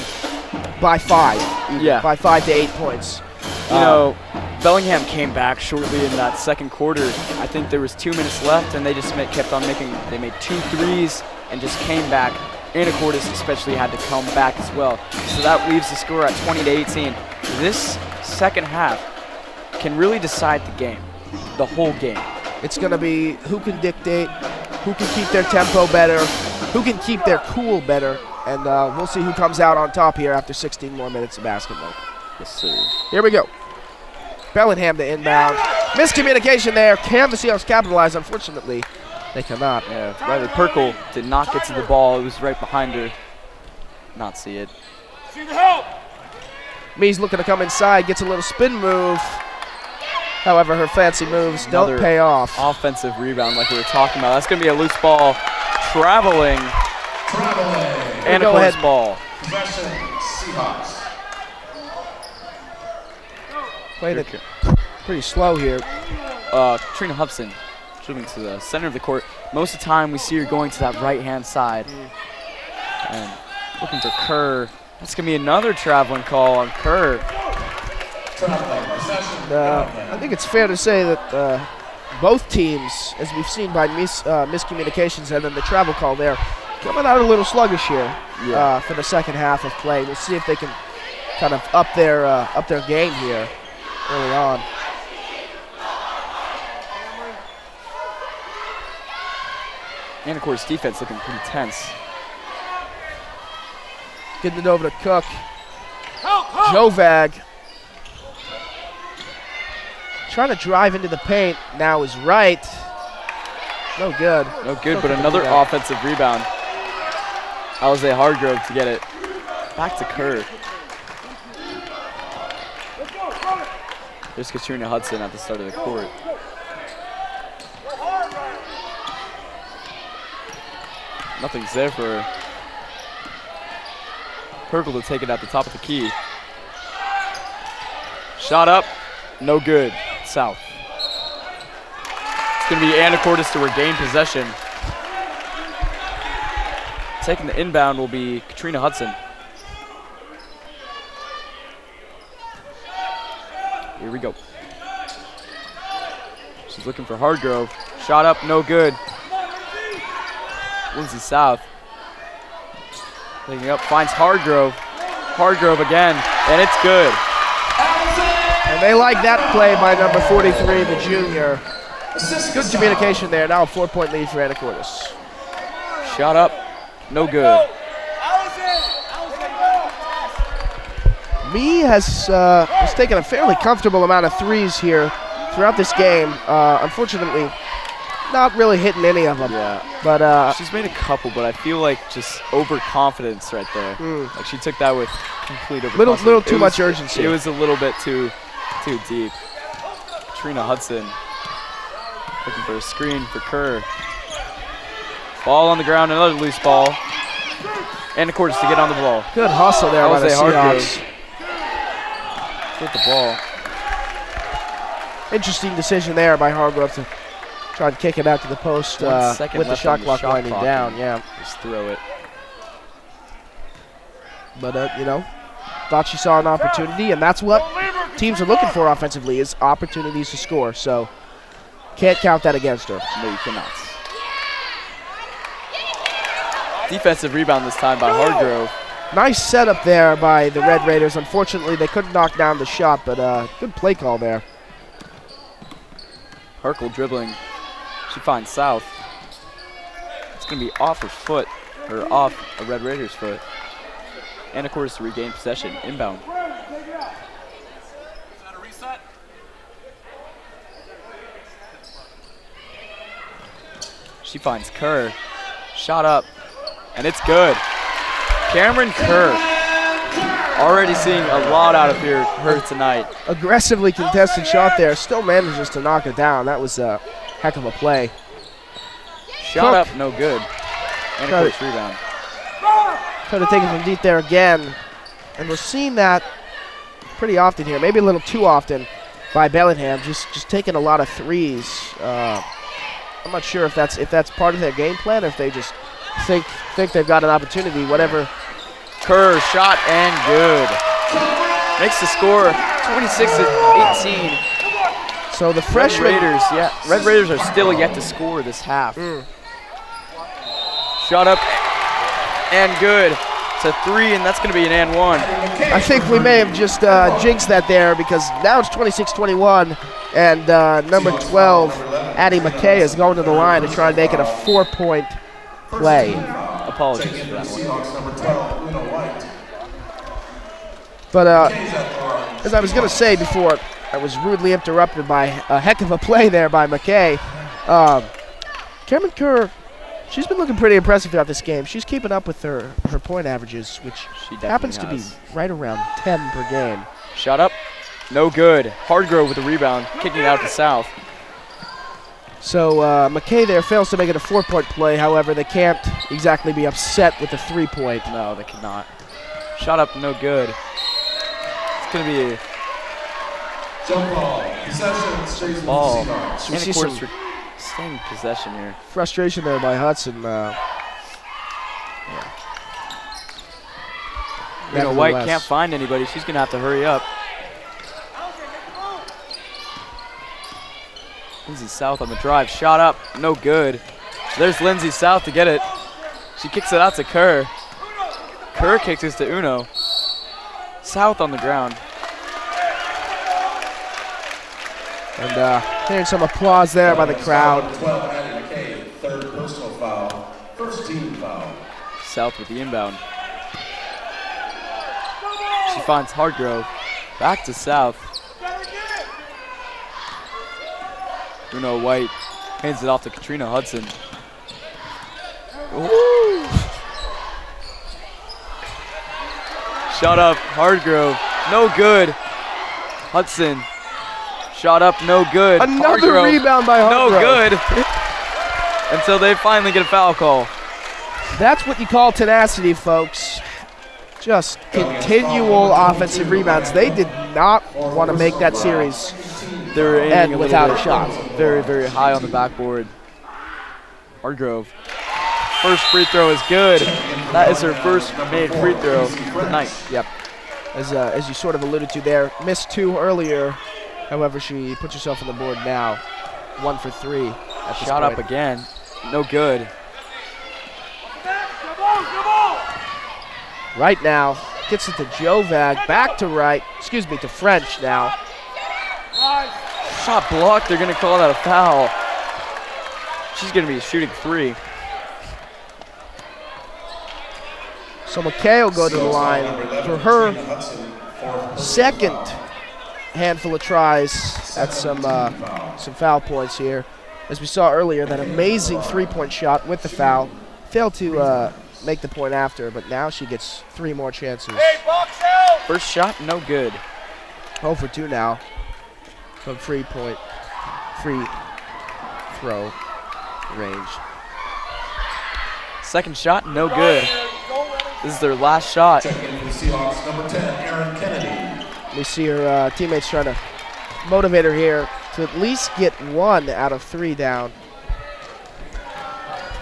by 5, by 5 to 8 points. You know, Bellingham came back shortly in that second quarter. I think there was 2 minutes left, and they just kept on making. They made 2 threes and just came back. Anacortes especially had to come back as well. So that leaves the score at 20 to 18. This second half can really decide the game, the whole game. It's going to be who can dictate, who can keep their tempo better, who can keep their cool better, and we'll see who comes out on top here after 16 more minutes of basketball. Yes, sir. Here we go. Bellingham to inbound. Miscommunication there. Can the Seahawks capitalize? Unfortunately, they cannot. Yeah, Riley Perkle did not get to the ball. It was right behind her. Not see it. Mees looking to come inside, gets a little spin move. However, her fancy moves don't pay off. Offensive rebound like we were talking about. That's going to be a loose ball. Traveling. Anacortes ball. Possession, Seahawks. Played it pretty slow here. Katrina Hudson dribbling to the center of the court. Most of the time we see her going to that right-hand side. And looking for Kerr. That's going to be another traveling call on Kerr. I think it's fair to say that both teams, as we've seen by miscommunications and then the travel call there, coming out a little sluggish here for the second half of play. We'll see if they can kind of up their game here early on. Anacortes defense looking pretty tense. Getting it over to Cook. Jovag trying to drive into the paint now is right. No good. No good, but another offensive rebound. Alize Hargrove to get it. Back to Kerr. There's Katrina Hudson at the start of the court. Nothing's there for her. Perkle to take it at the top of the key. Shot up, no good. South. It's going to be Anacortes to regain possession. Taking the inbound will be Katrina Hudson. Here we go. She's looking for Hargrove. Shot up, no good. Lindsay South. Picking up, finds Hargrove. Hargrove again, and it's good. And they like that play by number 43, the junior. Good communication there. Now a 4-point lead for Anacortes. Shot up, no good. Mee has taken a fairly comfortable amount of threes here throughout this game. Unfortunately, not really hitting any of them. Yeah. But she's made a couple, but I feel like just overconfidence right there. Like she took that with complete overconfidence. Little too much urgency. It was a little bit too deep. Katrina Hudson looking for a screen for Kerr. Ball on the ground, another loose ball. Anacortes to get on the ball. Good hustle there by the Seahawks. With the ball. Interesting decision there by Hargrove to try and kick it out to the post with the shot clock winding down. Yeah, just throw it. But thought she saw an opportunity, and that's what teams are looking for offensively is opportunities to score. So can't count that against her. No, you cannot. Defensive rebound this time by Hargrove. Nice setup there by the Red Raiders. Unfortunately, they couldn't knock down the shot, but good play call there. Harkle dribbling. She finds South. It's going to be off her foot, or off a Red Raiders foot. Anacortes to regain possession. Inbound. She finds Kerr. Shot up. And it's good. Cameron Kerr. Already seeing a lot out of her tonight. Aggressively contested shot there. Still manages to knock it down. That was a heck of a play. Shot up, no good. Anacortes rebound. Trying to take it from deep there again. And we're seeing that pretty often here. Maybe a little too often by Bellingham. Just taking a lot of threes. I'm not sure if that's part of their game plan or if they just think they've got an opportunity, whatever. Kerr shot and good. Makes the score 26-18. So the freshman Red Raiders are still yet to score this half. Shot up and good. It's a 3, and that's going to be an and 1. I think we may have just jinxed that there because now it's 26-21, and number 12, Addie McKay, is going to the line to try and make it a 4-point play. Apologies for that one. But as I was going to say before, I was rudely interrupted by a heck of a play there by McKay. Cameron Kerr, she's been looking pretty impressive throughout this game. She's keeping up with her point averages, which happens to be right around 10 per game. Shot up, no good. Hargrove with the rebound, kicking it out to South. So McKay there fails to make it a 4-point play. However, they can't exactly be upset with the 3-point. No, they cannot. Shot up, no good. It's going to be a jump ball. Possession stays ball. We see some staying possession here. Frustration there by Hudson. White can't find anybody. She's going to have to hurry up. Lindsay South on the drive. Shot up. No good. There's Lindsay South to get it. She kicks it out to Kerr. Kerr kicks it to Uno. South on the ground. And hearing some applause there by the crowd. 12, Addie McKay, third personal foul, first team foul. South with the inbound. She finds Hargrove. Back to South. Uno White hands it off to Katrina Hudson. Ooh. Shot up, Hargrove. No good. Hudson. Shot up, no good. Another Hargrove, rebound by Hargrove. No good. Until they finally get a foul call. That's what you call tenacity, folks. Just continual offensive rebounds. They did not want to make that series end without a shot. Very, very high on the backboard. Hargrove. First free throw is good. That is her first made free throw tonight. Yep. As you sort of alluded to there, missed 2 earlier. However, she puts herself on the board now. 1 for 3. Shot up again. No good. Right now, gets it to Jovag. Back to right. Excuse me, to French now. Shot blocked. They're going to call that a foul. She's going to be shooting 3. So McKay will go to the line for her second handful of tries at some foul points here. As we saw earlier, that amazing 3-point shot with the foul. Failed to make the point after, but now she gets 3 more chances. First shot, no good. 0 for 2 now from free throw range. Second shot, no good. This is their last shot. Checking in for the Seahawks, number 10, Aaron Kennedy. We see her teammates trying to motivate her here to at least get 1 out of 3 down.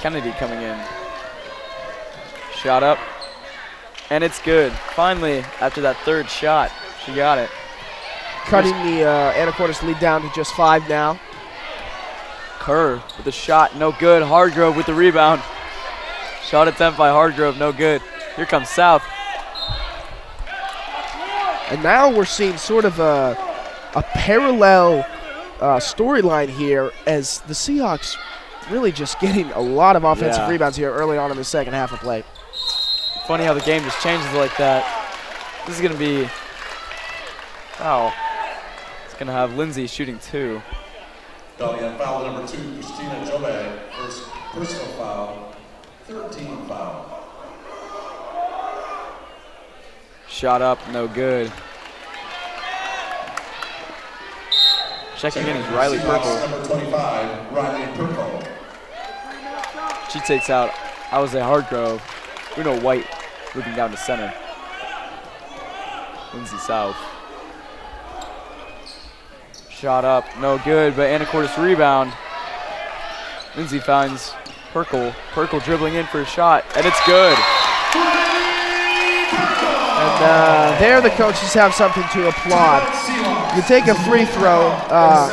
Kennedy coming in. Shot up. And it's good. Finally, after that third shot, she got it. Cutting the Anacortes lead down to just 5 now. Kerr with the shot, no good. Hardgrove with the rebound. Shot attempt by Hardgrove, no good. Here comes South. And now we're seeing sort of a parallel storyline here as the Seahawks really just getting a lot of offensive rebounds here early on in the second half of play. Funny how the game just changes like that. This is going to be, it's going to have Lindsay shooting 2. Bellingham foul number 2, Christina Jobag, first personal foul, 13 foul. Shot up, no good. Checking in is Riley Purple. Number 25, Riley Purple. She takes out Alize Hardgrove. Bruno White moving down to center. Lindsay South. Shot up, no good, but Anacortes rebound. Lindsay finds Perkle. Perkle dribbling in for a shot, and it's good. And there the coaches have something to applaud. You take a free throw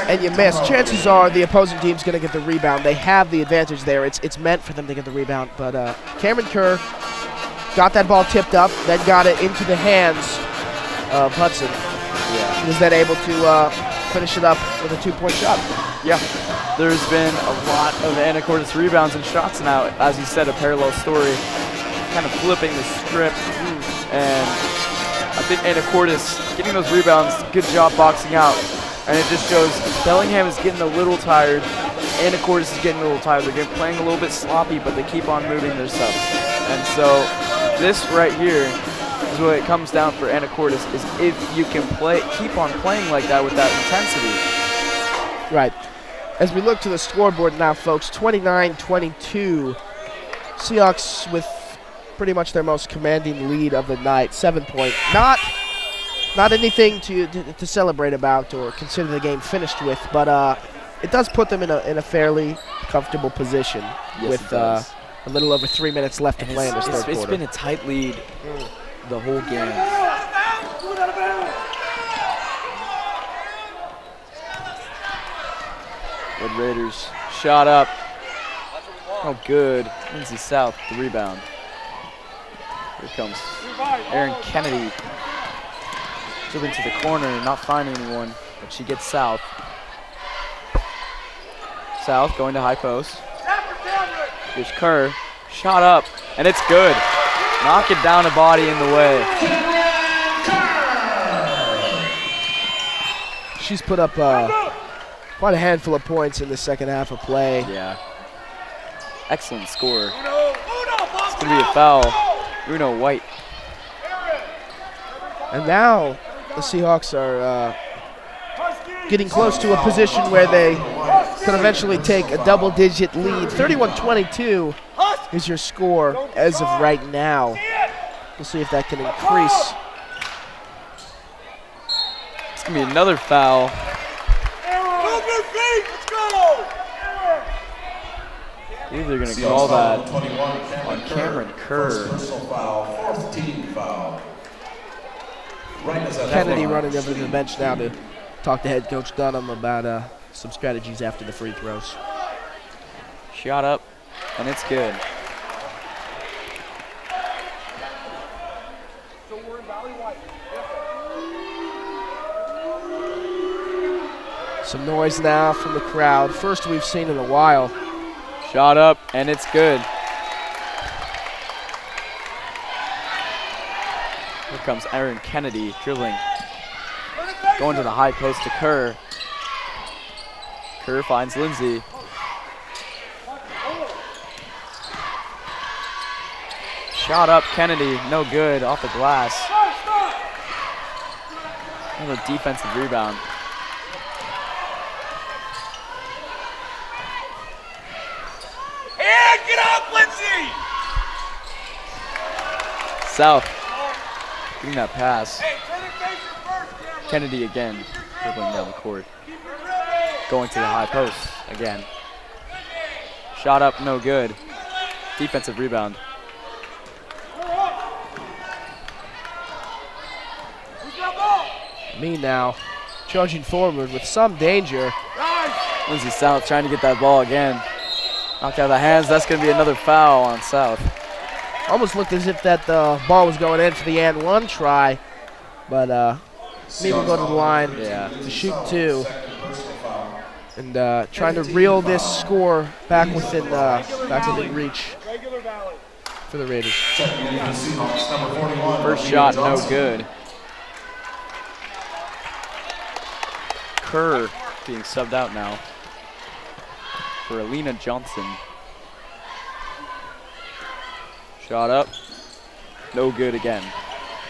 and you miss, chances are the opposing team's going to get the rebound. They have the advantage there. It's meant for them to get the rebound. But Cameron Kerr got that ball tipped up, then got it into the hands of Hudson. He was then able to finish it up with a 2-point shot. Yeah, there's been a lot of Anacortes rebounds and shots now. As you said, a parallel story, kind of flipping the script. And I think Anacortes getting those rebounds, good job boxing out. And it just shows Bellingham is getting a little tired. Anacortes is getting a little tired. They're playing a little bit sloppy, but they keep on moving their subs. And so this right here is what it comes down for Anacortes, is if you can keep on playing like that with that intensity. Right. As we look to the scoreboard now, folks, 29-22. Seahawks with pretty much their most commanding lead of the night, 7-point. Not anything to celebrate about or consider the game finished with, but it does put them in a fairly comfortable position with a little over 3 minutes left to play in this third quarter. It's been a tight lead the whole game. Red Raiders shot up. Oh, good. Lindsay South, the rebound. Here comes Aaron Kennedy. Dribbling to the corner, not finding anyone, but she gets South. South going to high post. Here's Kerr. Shot up, and it's good. Knock it down, a body in the way. She's put up quite a handful of points in the second half of play. Yeah. Excellent score. It's going to be a foul. Bruno White. And now the Seahawks are getting close to a position where they can eventually take a double-digit lead. 31-22 is your score as of right now. We'll see if that can increase. It's going to be another foul. Move your feet, let's go! I believe they're going to call that on Cameron Kerr. Kennedy running over to the bench now to talk to head coach Dunham about some strategies after the free throws. Shot up, and it's good. Some noise now from the crowd. First we've seen in a while. Shot up, and it's good. Here comes Aaron Kennedy dribbling. Going to the high post to Kerr. Kerr finds Lindsay. Shot up, Kennedy, no good, off the glass. Another defensive rebound. And get up, Lindsay! South getting that pass. Kennedy again, dribbling down the court. Going to the high post again. Shot up, no good. Defensive rebound. Me now, charging forward with some danger. Lindsay South trying to get that ball again. Knocked out of the hands. That's going to be another foul on South. Almost looked as if that ball was going in for the and one try, but me will go to the line to shoot 2. And trying to reel this score back within reach for the Raiders. First shot, no good. Kerr being subbed out now for Alina Johnson. Shot up, no good again.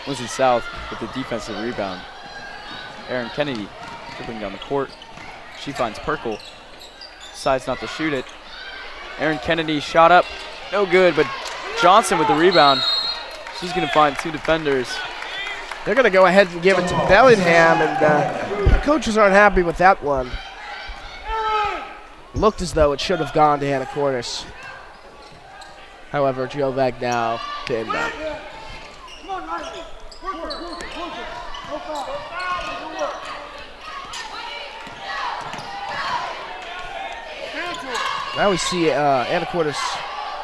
Lindsay South with the defensive rebound. Erin Kennedy dribbling down the court. She finds Perkle, decides not to shoot it. Erin Kennedy shot up, no good, but Johnson with the rebound. She's gonna find 2 defenders. They're gonna go ahead and give it to Bellingham, and the coaches aren't happy with that one. Looked as though it should have gone to Anacortes. However, Jovag now to inbound. Now we see Anacortes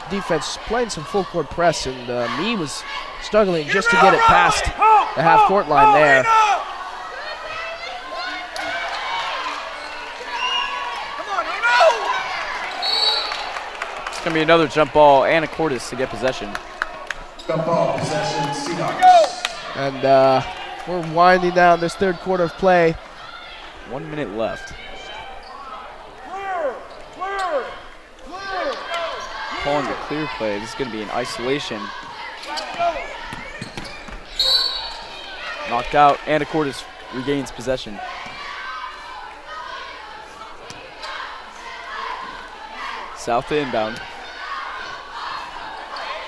defense playing some full court press, and me was struggling just to get it past the half court line there. It's going to be another jump ball, Anacortes to get possession. Jump ball, possession, Seahawks. And we're winding down this third quarter of play. 1 minute left. Calling the clear play. This is going to be an isolation. Knocked out. Anacortes regains possession. South to inbound.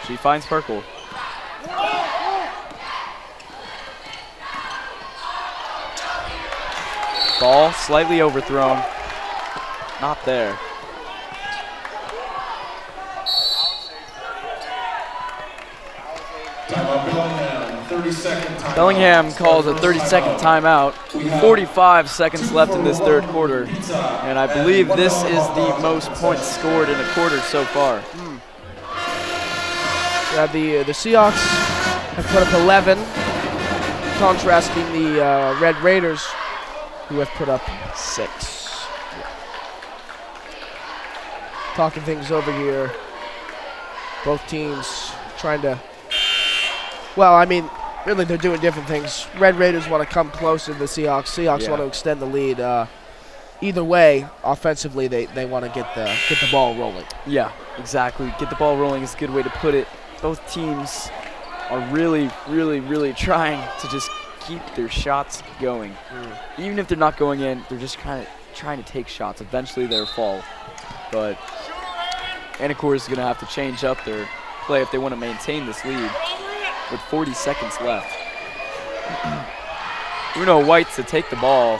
She finds Perkle. Ball slightly overthrown. Not there. Bellingham calls a 30-second timeout. 45 seconds left in this third quarter. And I believe this is the most points scored in a quarter so far. Yeah, the Seahawks have put up 11, contrasting the Red Raiders, who have put up 6. Talking things over here. Both teams trying to, well, I mean, really they're doing different things. Red Raiders want to come closer to the Seahawks. Seahawks want to extend the lead. Either way, offensively, they want to get the ball rolling. Yeah, exactly. Get the ball rolling is a good way to put it. Both teams are really, really, really trying to just keep their shots going. Even if they're not going in, they're just kind of trying to take shots. Eventually they'll fall. But Anacortes is going to have to change up their play if they want to maintain this lead with 40 seconds left. Uno White to take the ball.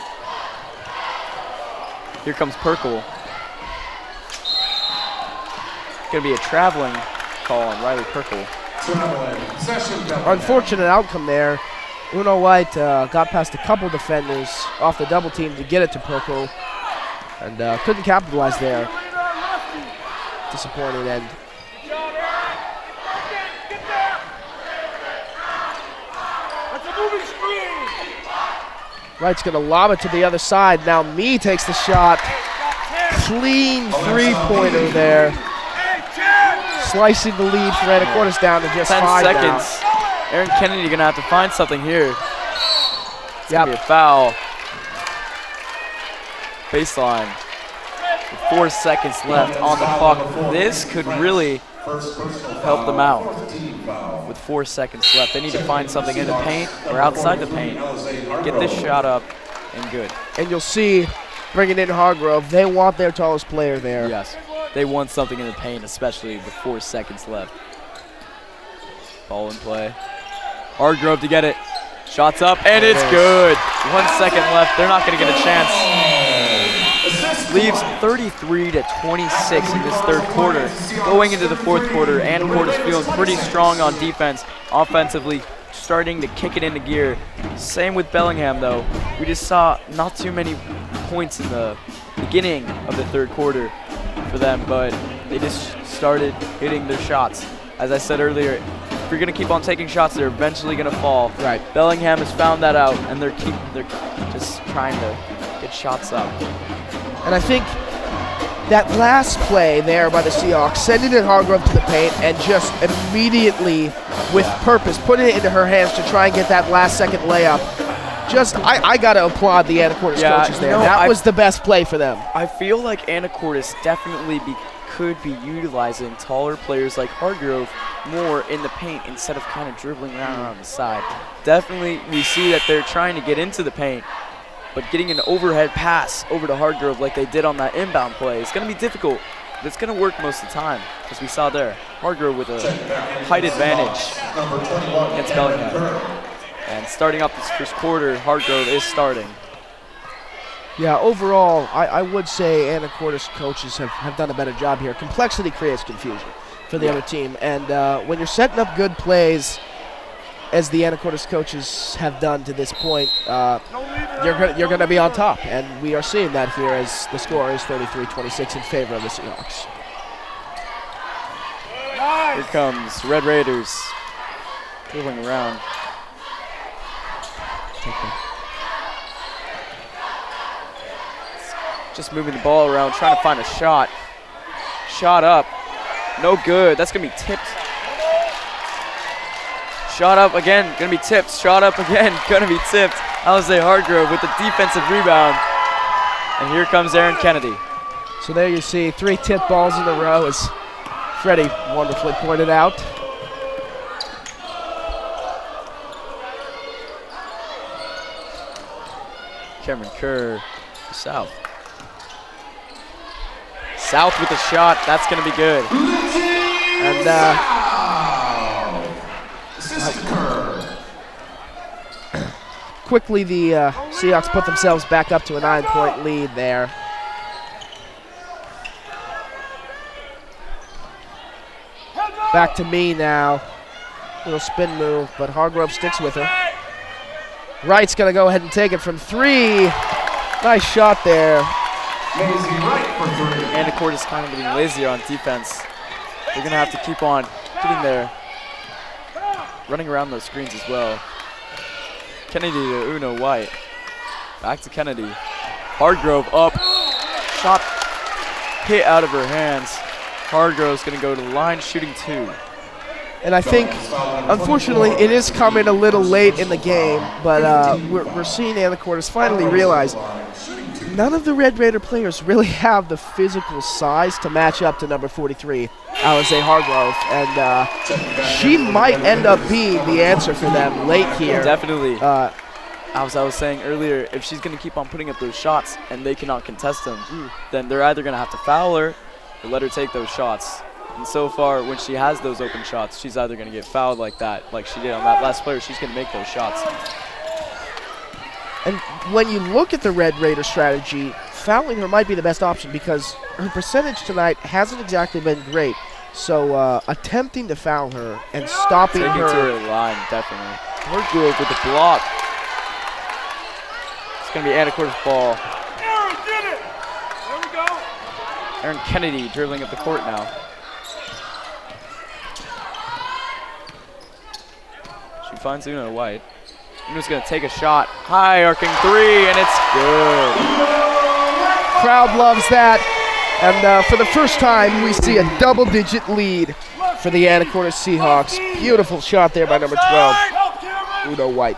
Here comes Perkle. Going to be a traveling call on Riley Perkle. Unfortunate outcome there. Uno White got past a couple defenders off the double team to get it to Perkle, and couldn't capitalize there. Disappointing end. Wright's going to lob it to the other side. Now Me takes the shot. Clean three-pointer there. Slicing the lead for Anacortes down to just 10 5 seconds. now. Erin Kennedy going to have to find something here. It's going to be a foul. Baseline. With 4 seconds left on the clock. This could really help them out. With 4 seconds left, they need to find something in the paint or outside the paint. Get this shot up and good. And you'll see, bringing in Hargrove, they want their tallest player there. Yes, they want something in the paint, especially with 4 seconds left. Ball in play. Hargrove to get it. Shots up, and it's good. 1 second left. They're not going to get a chance. Leaves 33 to 26 in this third quarter. Going into the fourth quarter, Anacortes feeling pretty strong on defense. Offensively, starting to kick it into gear. Same with Bellingham, though. We just saw not too many points in the beginning of the third quarter for them, but they just started hitting their shots. As I said earlier, if you're going to keep on taking shots, they're eventually going to fall. Right. Bellingham has found that out, and they're just trying to get shots up. And I think that last play there by the Seahawks, sending it Hargrove to the paint and just immediately, with purpose, putting it into her hands to try and get that last-second layup. I got to applaud the Anacortes coaches there. That was the best play for them. I feel like Anacortes definitely could be utilizing taller players like Hargrove more in the paint instead of kind of dribbling around the side. Definitely, we see that they're trying to get into the paint, but getting an overhead pass over to Hargrove like they did on that inbound play is going to be difficult, but it's going to work most of the time, as we saw there. Hargrove with a height advantage against Bellingham. And starting up this first quarter, Hargrove is starting. Yeah, overall, I would say Anacortes coaches have done a better job here. Complexity creates confusion for the other team. And when you're setting up good plays, as the Anacortes coaches have done to this point, you're going to be on top. And we are seeing that here as the score is 33-26 in favor of the Seahawks. Here comes Red Raiders dribbling around. Just moving the ball around, trying to find a shot. Shot up. No good. That's going to be tipped. Shot up again. Going to be tipped. Shot up again. Going to be tipped. Alizé Hargrove with the defensive rebound. And here comes Aaron Kennedy. So there you see 3 tip balls in a row, as Freddie wonderfully pointed out. Cameron Kerr, South. South with a shot. That's going to be good. And quickly the Seahawks put themselves back up to a 9-point lead there. Back to me now. Little spin move, but Hargrove sticks with her. Wright's going to go ahead and take it from 3. Nice shot there. Anacortes kind of getting lazier on defense. They're going to have to keep on getting there, running around those screens as well. Kennedy to Uno White. Back to Kennedy. Hargrove up. Shot hit out of her hands. Hargrove's going to go to the line, shooting 2. And I think, unfortunately, it is coming a little late in the game, but we're seeing Anacortes finally realize none of the Red Raider players really have the physical size to match up to number 43, Alizé Hargrove, and she might end up being the answer for them late here. Definitely. As I was saying earlier, if she's going to keep on putting up those shots and they cannot contest them, then they're either going to have to foul her or let her take those shots. And so far, when she has those open shots, she's either going to get fouled like that, like she did on that last player. She's going to make those shots. And when you look at the Red Raider strategy, fouling her might be the best option because her percentage tonight hasn't exactly been great. So attempting to foul her and stopping Taking her. to her line, definitely. Hargrove with the block. It's going to be Anacortes' ball. Aaron, get it! There we go. Aaron Kennedy dribbling up the court now. She finds Uno White. Uno's going to take a shot. High arcing 3, and it's good. Crowd loves that. And for the first time, we see a double-digit lead for the Anacortes Seahawks. Beautiful shot there by number 12, Uno White.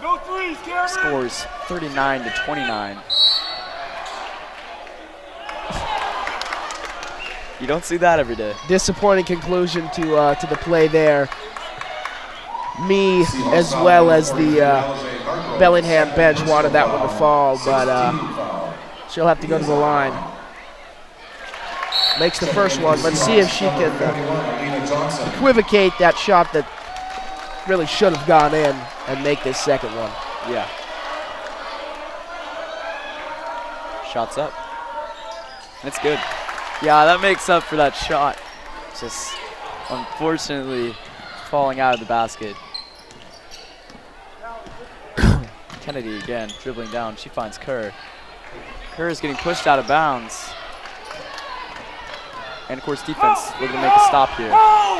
No threes, Cameron. Scores 39-29. You don't see that every day. Disappointing conclusion to the play there. Me, as well as the Bellingham bench, wanted that one to fall, but she'll have to go to the line. Makes the first one. Let's see if she can equivocate that shot that really should have gone in and make this second one. Yeah. Shots up. That's good. Yeah, that makes up for that shot. Just unfortunately falling out of the basket. Kennedy again, dribbling down. She finds Kerr. Kerr is getting pushed out of bounds. And of course defense looking to make a stop here.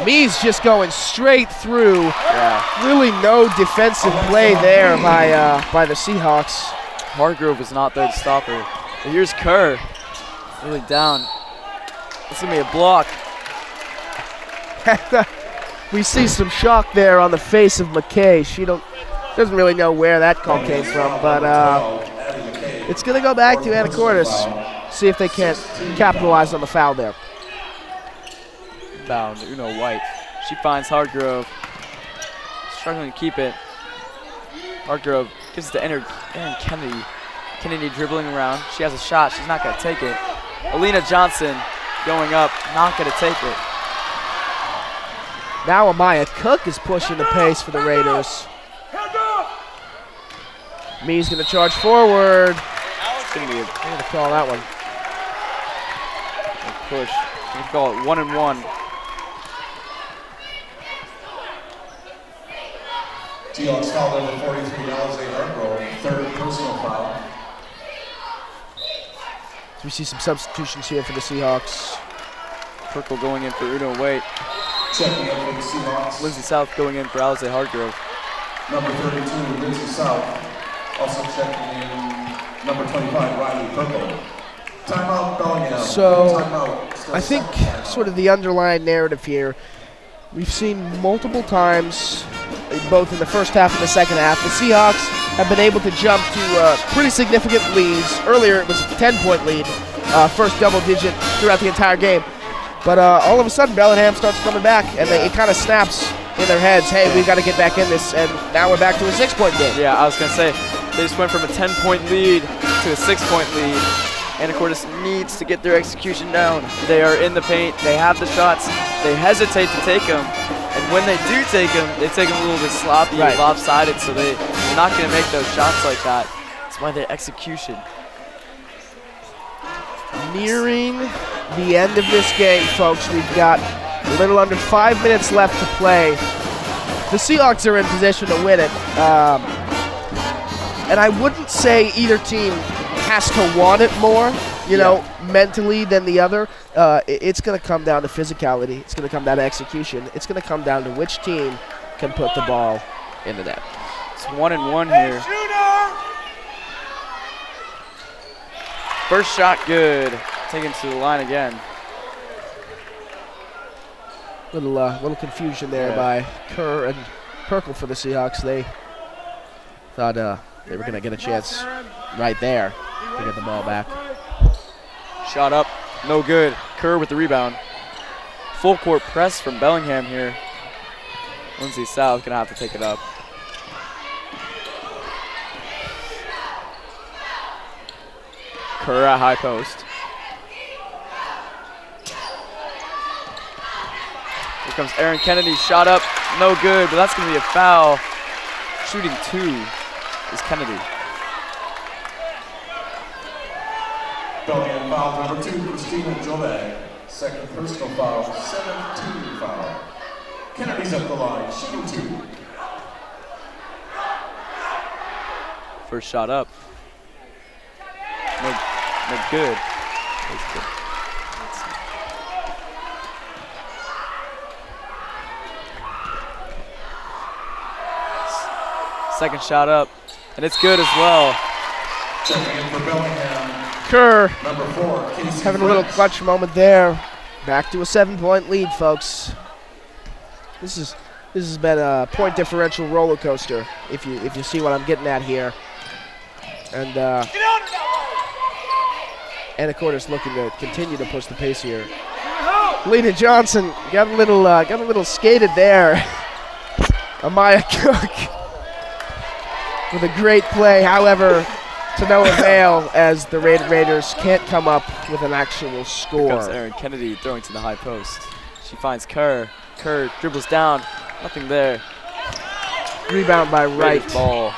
Mees just going straight through. Yeah. Really no defensive play there by the Seahawks. Hargrove was not there to stop her. But here's Kerr, really down. It's gonna be a block. We see some shock there on the face of McKay. She doesn't really know where that call came from, but it's gonna go back to Anacortes. See if they can't capitalize on the foul there. Bound, Uno White. She finds Hargrove, struggling to keep it. Hargrove gives it to Aaron Kennedy. Kennedy dribbling around. She has a shot. She's not going to take it. Alina Johnson going up, not going to take it. Now Amaya Cook is pushing the pace for the Raiders. Mee's going to charge forward. It's going to be I'm going to call that one. a push. We're going to call it 1-and-1. Seahawks foul number 43, Alize Hargrove, third personal foul. So we see some substitutions here for the Seahawks. Purple going in for Uno White. Checking in for the Seahawks. Lindsay South going in for Alize Hargrove. Number 32, Lindsay South. Also checking in, number 25, Riley Purple. Timeout, Bellingham. So Timeout. I think sort of the underlying narrative here, we've seen multiple times, both in the first half and the second half, the Seahawks have been able to jump to pretty significant leads. Earlier it was a 10-point lead, first double digit throughout the entire game. But all of a sudden Bellingham starts coming back, and it kind of snaps in their heads, hey, we've got to get back in this, and now we're back to a 6-point game. Yeah, I was going to say, they just went from a 10-point lead to a 6-point lead. Anacortes needs to get their execution down. They are in the paint, they have the shots, they hesitate to take them, and when they do take them, they take them a little bit sloppy, lopsided, so they're not going to make those shots like that. That's why their execution. Nearing the end of this game, folks. We've got a little under 5 minutes left to play. The Seahawks are in position to win it. And I wouldn't say either team has to want it more, you know, mentally than the other. It's going to come down to physicality. It's going to come down to execution. It's going to come down to which team can put the ball in the net. It's 1-and-1 here. First shot good. Taken to the line again. Little confusion there by Kerr and Perkle for the Seahawks. They thought they were going to get a chance right there to get the ball back. Shot up, no good. Kerr with the rebound. Full court press from Bellingham here. Lindsay South gonna have to take it up. Kerr at high post. Here comes Aaron Kennedy, shot up, no good, but that's gonna be a foul. Shooting 2 is Kennedy. Bellingham foul number 2, Christina Jobag. Second personal foul, 7th team foul. Kennedy's up the line, shooting 2. First shot up. No good. Second shot up, and it's good as well. Checking in for Bellingham. Kerr Number 4, Casey having a little clutch moment there. Back to a 7-point lead, folks. This has been a point differential roller coaster, if you see what I'm getting at here. And Anacortes looking to continue to push the pace here. Lena Johnson got a little skated there. Amaya Cook with a great play, however, to no avail as the Raiders can't come up with an actual score. Here comes Aaron Kennedy throwing to the high post. She finds Kerr. Kerr dribbles down, nothing there. Rebound by Wright. Raiders ball.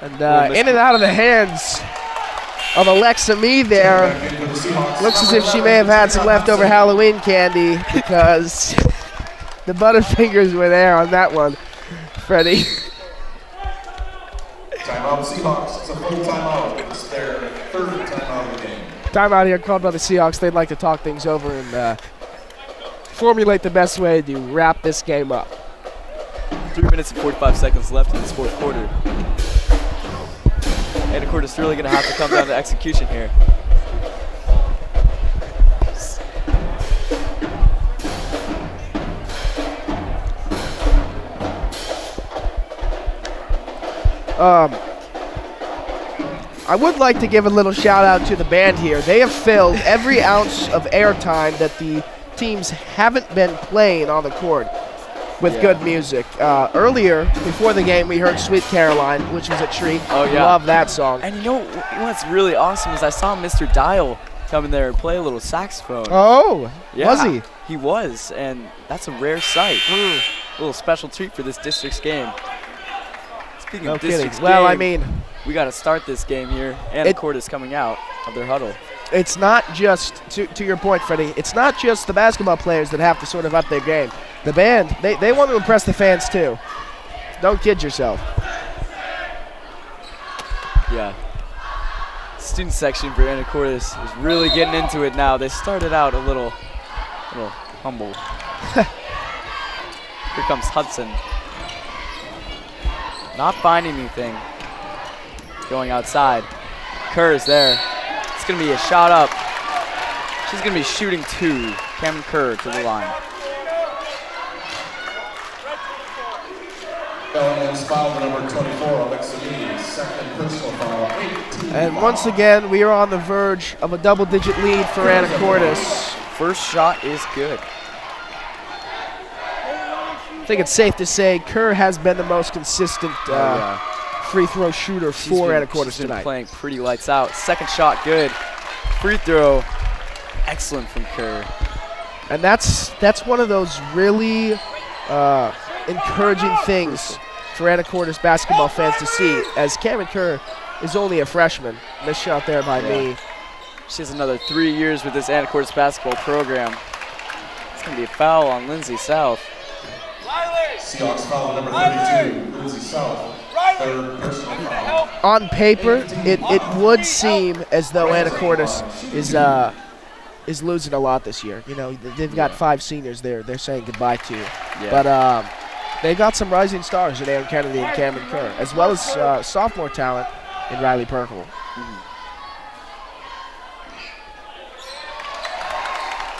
And in and out of the hands of Alexa Mee there. Looks as if she may have had some leftover Halloween candy because the Butterfingers were there on that one, Freddie. Timeout Seahawks. It's a full timeout. It's their third timeout of the game. Timeout here called by the Seahawks. They'd like to talk things over and formulate the best way to wrap this game up. 3 minutes and 45 seconds left in this fourth quarter. Anacortes really going to have to come down to execution here. I would like to give a little shout out to the band here. They have filled every ounce of airtime that the teams haven't been playing on the court with good music. Earlier, before the game, we heard Sweet Caroline, which was a treat. Oh, yeah. Love that song. And you know what's really awesome is I saw Mr. Dial come in there and play a little saxophone. Oh, yeah, was he? He was, and that's a rare sight. A little special treat for this district's game. Speaking of district's game, well, I mean, we got to start this game here. Anacortes coming out of their huddle. It's not just, to your point, Freddie, it's not just the basketball players that have to sort of up their game. The band, they want to impress the fans too. Don't kid yourself. Yeah. Student section for Anacortes is really getting into it now. They started out a little humble. Here comes Hudson. Not finding anything. Going outside. Kerr's there. It's going to be a shot up. She's going to be shooting 2. Cameron Kerr to the line. Bellingham's foul number 24, Alexa Mee, second personal foul, 18. And once again, we are on the verge of a double-digit lead for Anacortes. First shot is good. I think it's safe to say Kerr has been the most consistent free throw shooter for Anacortes tonight. Playing pretty lights out. Second shot good. Free throw excellent from Kerr. And that's one of those really encouraging things for Anacortes basketball fans to see, as Cameron Kerr is only a freshman. Missed shot there by me. She has another 3 years with this Anacortes basketball program. It's going to be a foul on Lindsay South. Seahawks foul number 32, Lindsay South, third personal foul. On paper, it would seem as though Anacortes is losing a lot this year. You know, they've got 5 seniors they're saying goodbye to. Yeah. But they've got some rising stars in Aaron Kennedy and Cameron Kerr, as well as sophomore talent in Riley Perkle.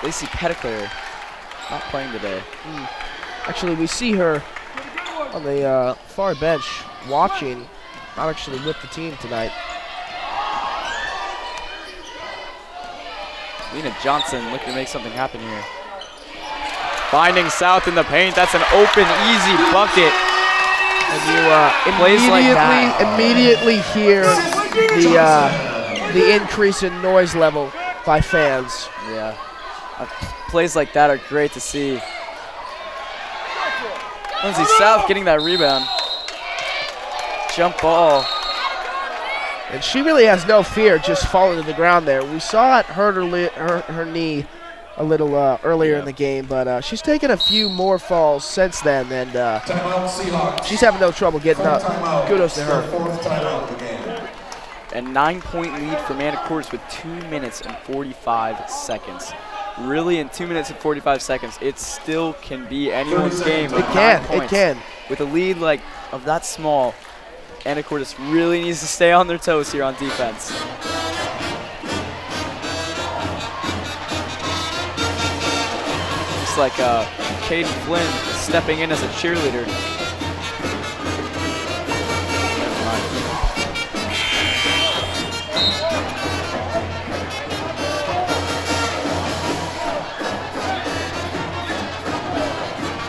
Lacey Petticler not playing today. Actually, we see her on the far bench watching, not actually with the team tonight. Lena Johnson looking to make something happen here. Finding South in the paint. That's an open, easy bucket. And you immediately hear the increase in noise level by fans. Yeah. Plays like that are great to see. Lindsay South getting that rebound. Jump ball. And she really has no fear just falling to the ground there. We saw it hurt her knee a little earlier in the game, but she's taken a few more falls since then, and she's having no trouble getting up. Kudos to her. A 9-point lead for Anacortes with 2 minutes and 45 seconds. Really, in 2 minutes and 45 seconds, it still can be anyone's game. It can. With a lead like of that small, Anacortes really needs to stay on their toes here on defense. Looks like Caden Flynn stepping in as a cheerleader. Never mind.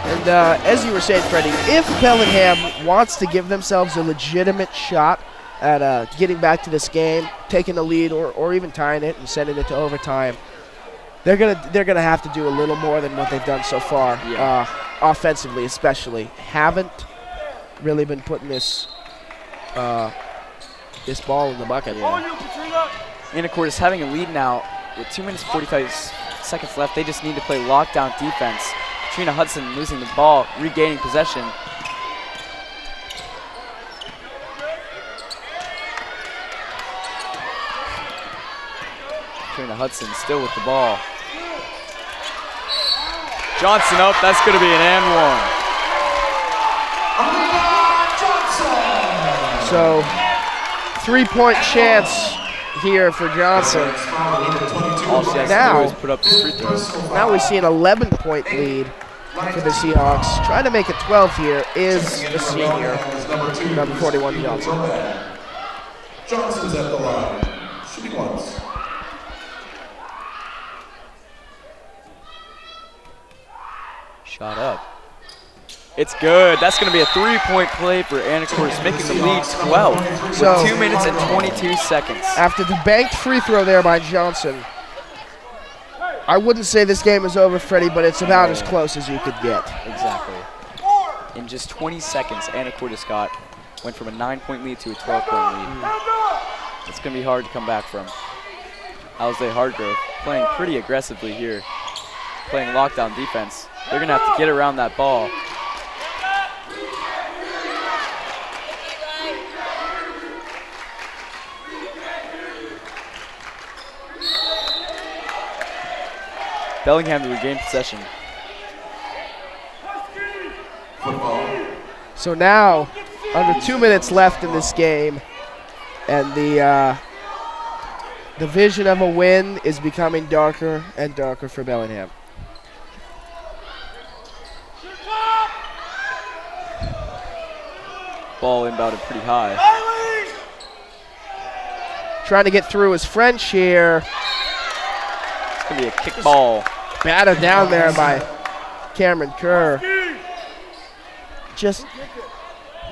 And as you were saying, Freddie, if Bellingham wants to give themselves a legitimate shot at getting back to this game, taking the lead or even tying it and sending it to overtime, they're gonna have to do a little more than what they've done so far, offensively especially. Haven't really been putting this this ball in the bucket. Anacortes having a lead now with 2 minutes 45 seconds left. They just need to play lockdown defense. Katrina Hudson losing the ball, regaining possession. Katrina Hudson still with the ball. Johnson up, that's going to be an and one. So, 3-point chance here for Johnson. All she has to do is put up the free throws. Now we see an 11-point lead for the Seahawks. Trying to make it 12 here is the senior, number 41, Johnson. Johnson's at the line. Shooting once. Shot up. It's good. That's going to be a 3-point play for Anacortes, making the lead 12 with 2 minutes and 22 seconds. After the banked free throw there by Johnson, I wouldn't say this game is over, Freddie, but it's about as close as you could get. Exactly. In just 20 seconds, Anacortes went from a 9-point lead to a 12-point lead. It's going to be hard to come back from. Alize Hardgrove playing pretty aggressively here, playing lockdown defense. They're going to have to get around that ball. Bellingham to regain possession. So now, under 2 minutes left in this game, and the vision of a win is becoming darker and darker for Bellingham. Ball inbounded pretty high. Trying to get through his French here. It's going to be a kick ball. Batted down there by Cameron Kerr. Just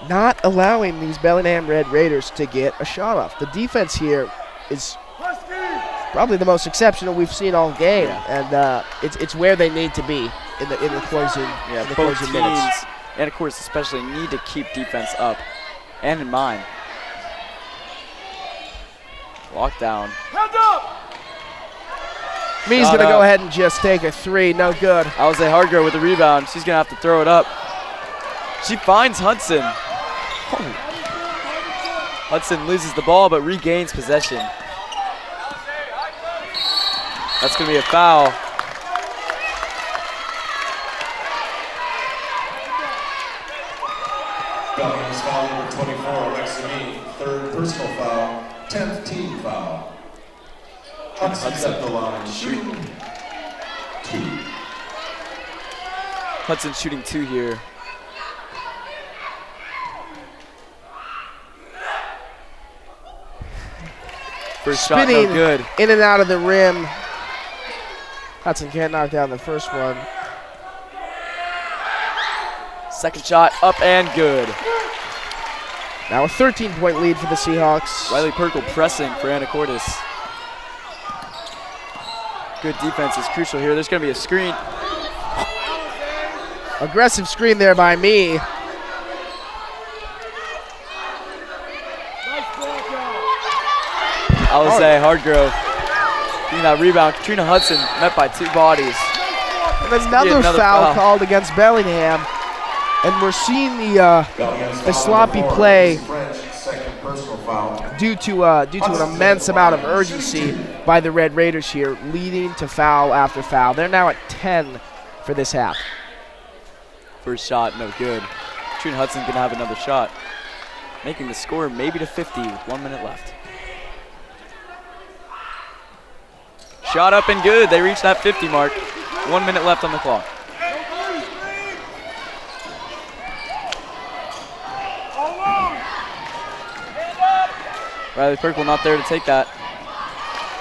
not allowing these Bellingham Red Raiders to get a shot off. The defense here is probably the most exceptional we've seen all game, and it's where they need to be in the closing, in the closing minutes. And of course, especially need to keep defense up and in mind. Lockdown. Me's going to go ahead and just take a three. No good. Alize Hardgrove with the rebound. She's going to have to throw it up. She finds Hudson. Hudson loses the ball but regains possession. That's going to be a foul. Bellingham's foul number 24, Alexa Me, third personal foul, 10th team foul. Hudson's at the line, shooting two. Hudson shooting two here. First shot, no good. In and out of the rim. Hudson can't knock down the first one. Second shot, up and good. Now a 13-point lead for the Seahawks. Riley Perkle pressing for Anacortes. Good defense is crucial here. There's going to be a screen. Aggressive screen there by Me. Alize Hardgrove getting that rebound. Katrina Hudson met by two bodies. And another foul called against Bellingham. And we're seeing the sloppy play due to an immense amount of urgency by the Red Raiders here, leading to foul after foul. They're now at 10 for this half. First shot, no good. Katrina Hudson's going to have another shot, making the score maybe to 50 with 1 minute left. Shot up and good. They reached that 50 mark. 1 minute left on the clock. Riley Perkle not there to take that.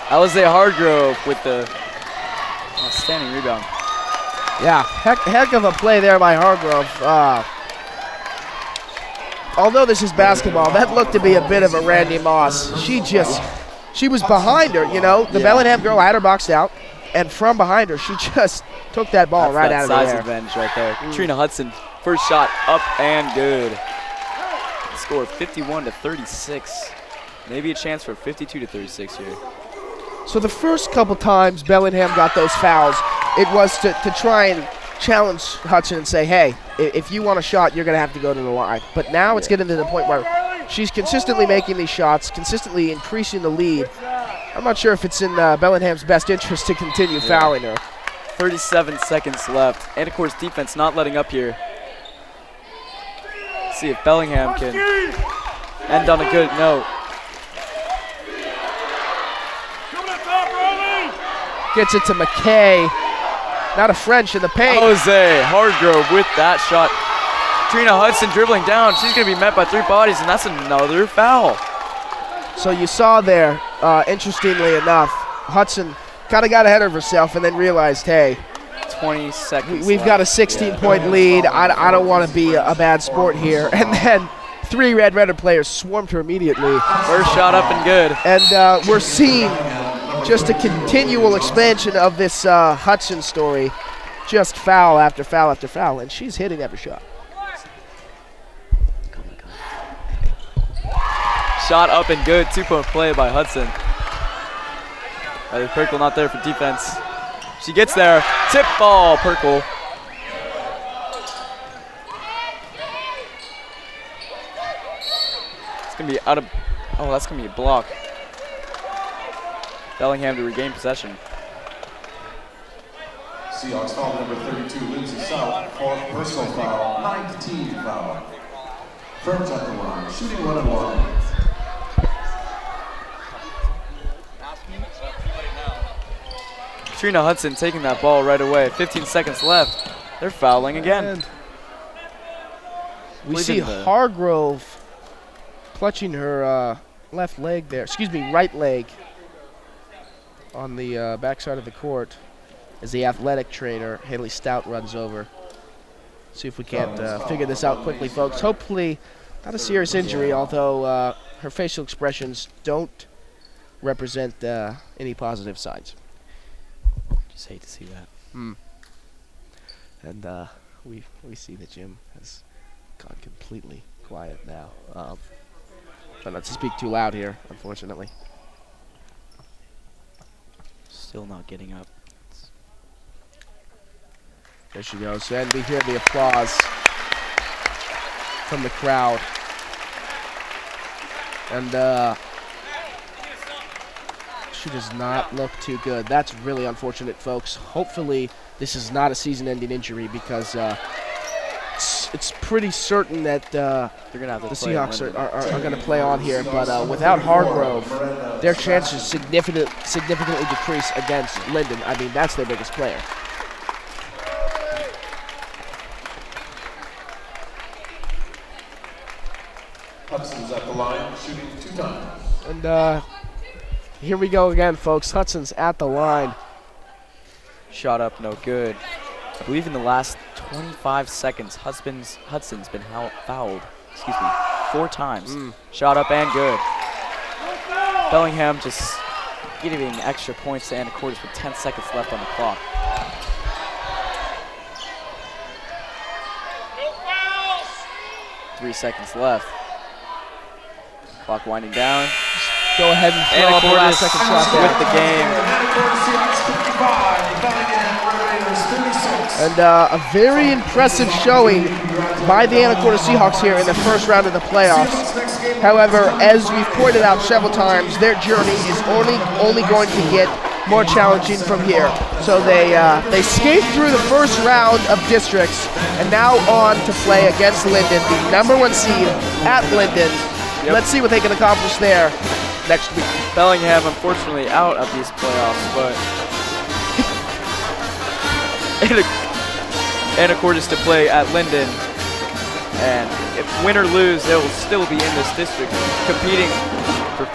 Alize Hardgrove with the standing rebound. Yeah, heck of a play there by Hardgrove. Although this is basketball, that looked to be a bit of a Randy Moss. She was behind her, you know. The Bellingham girl had her boxed out. and from behind her, she just took that ball right out of the air. That's that size advantage right there. Katrina Hudson, first shot up and good. Score 51-36. Maybe a chance for 52-36 here. So the first couple times Bellingham got those fouls, it was to try and challenge Hudson and say, hey, if you want a shot, you're going to have to go to the line. But now it's getting to the point where she's consistently making these shots, consistently increasing the lead. I'm not sure if it's in Bellingham's best interest to continue fouling her. 37 seconds left. Anacortes defense not letting up here. Let's see if Bellingham can end on a good note. Gets it to McKay. Not a French in the paint. Jose Hargrove with that shot. Trina Hudson dribbling down. She's going to be met by 3 bodies, and that's another foul. So you saw there, interestingly enough, Hudson kind of got ahead of herself and then realized, hey, 20 seconds we've got a 16-point lead. I don't want to be a bad sport here. And then 3 Red Redder players swarmed her immediately. First shot up and good. And we're seeing just a continual expansion of this Hudson story. Just foul after foul after foul, and she's hitting every shot. Shot up and good. 2-point play by Hudson. Perkle not there for defense. She gets there. Tip ball, Perkle. It's going to be out of... Oh, that's going to be a block. Bellingham to regain possession. Seahawks foul number 32, Lindsay South, 4th personal foul, 9-team foul. Firms at the line, shooting 1-on-1. Trina Hudson taking that ball right away. 15 seconds left. They're fouling again. And we see Hargrove clutching her left leg there. Excuse me, right leg on the backside of the court as the athletic trainer, Haley Stout, runs over. See if we can't figure this out quickly, folks. Hopefully not a serious injury, although her facial expressions don't represent any positive signs. Just hate to see that. And we see that Jim has gone completely quiet now. Try not to speak too loud here, unfortunately. Still not getting up. There she goes, and we hear the applause from the crowd. And she does not look too good. That's really unfortunate, folks. Hopefully this is not a season-ending injury, because it's pretty certain that the Seahawks are going to play on here. But without Hargrove, their chances significantly decrease against Linden. I mean, that's their biggest player. Hudson's at the line, shooting 2 times. And here we go again, folks. Hudson's at the line. Shot up, no good. I believe in the last 25 seconds, Hudson's been fouled, 4 times. Shot up and good. Bellingham just giving extra points to Anacortes with 10 seconds left on the clock. Three seconds left. Clock winding down. Go ahead and throw up the last second shot there. With the game. And a very impressive showing by the Anacortes Seahawks here in the first round of the playoffs. However, as we've pointed out several times, their journey is only going to get more challenging from here. So they skate through the first round of districts and now on to play against Linden, the #1 seed at Linden. Yep. Let's see what they can accomplish there next week. Bellingham, unfortunately, out of these playoffs, but Anacortes to play at Linden, and if win or lose, they will still be in this district, competing for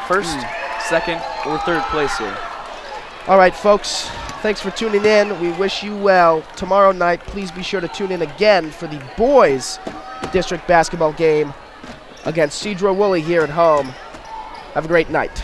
first, second, or third place here. All right, folks, thanks for tuning in. We wish you well. Tomorrow night, please be sure to tune in again for the boys' district basketball game against Cedro Woolley here at home. Have a great night.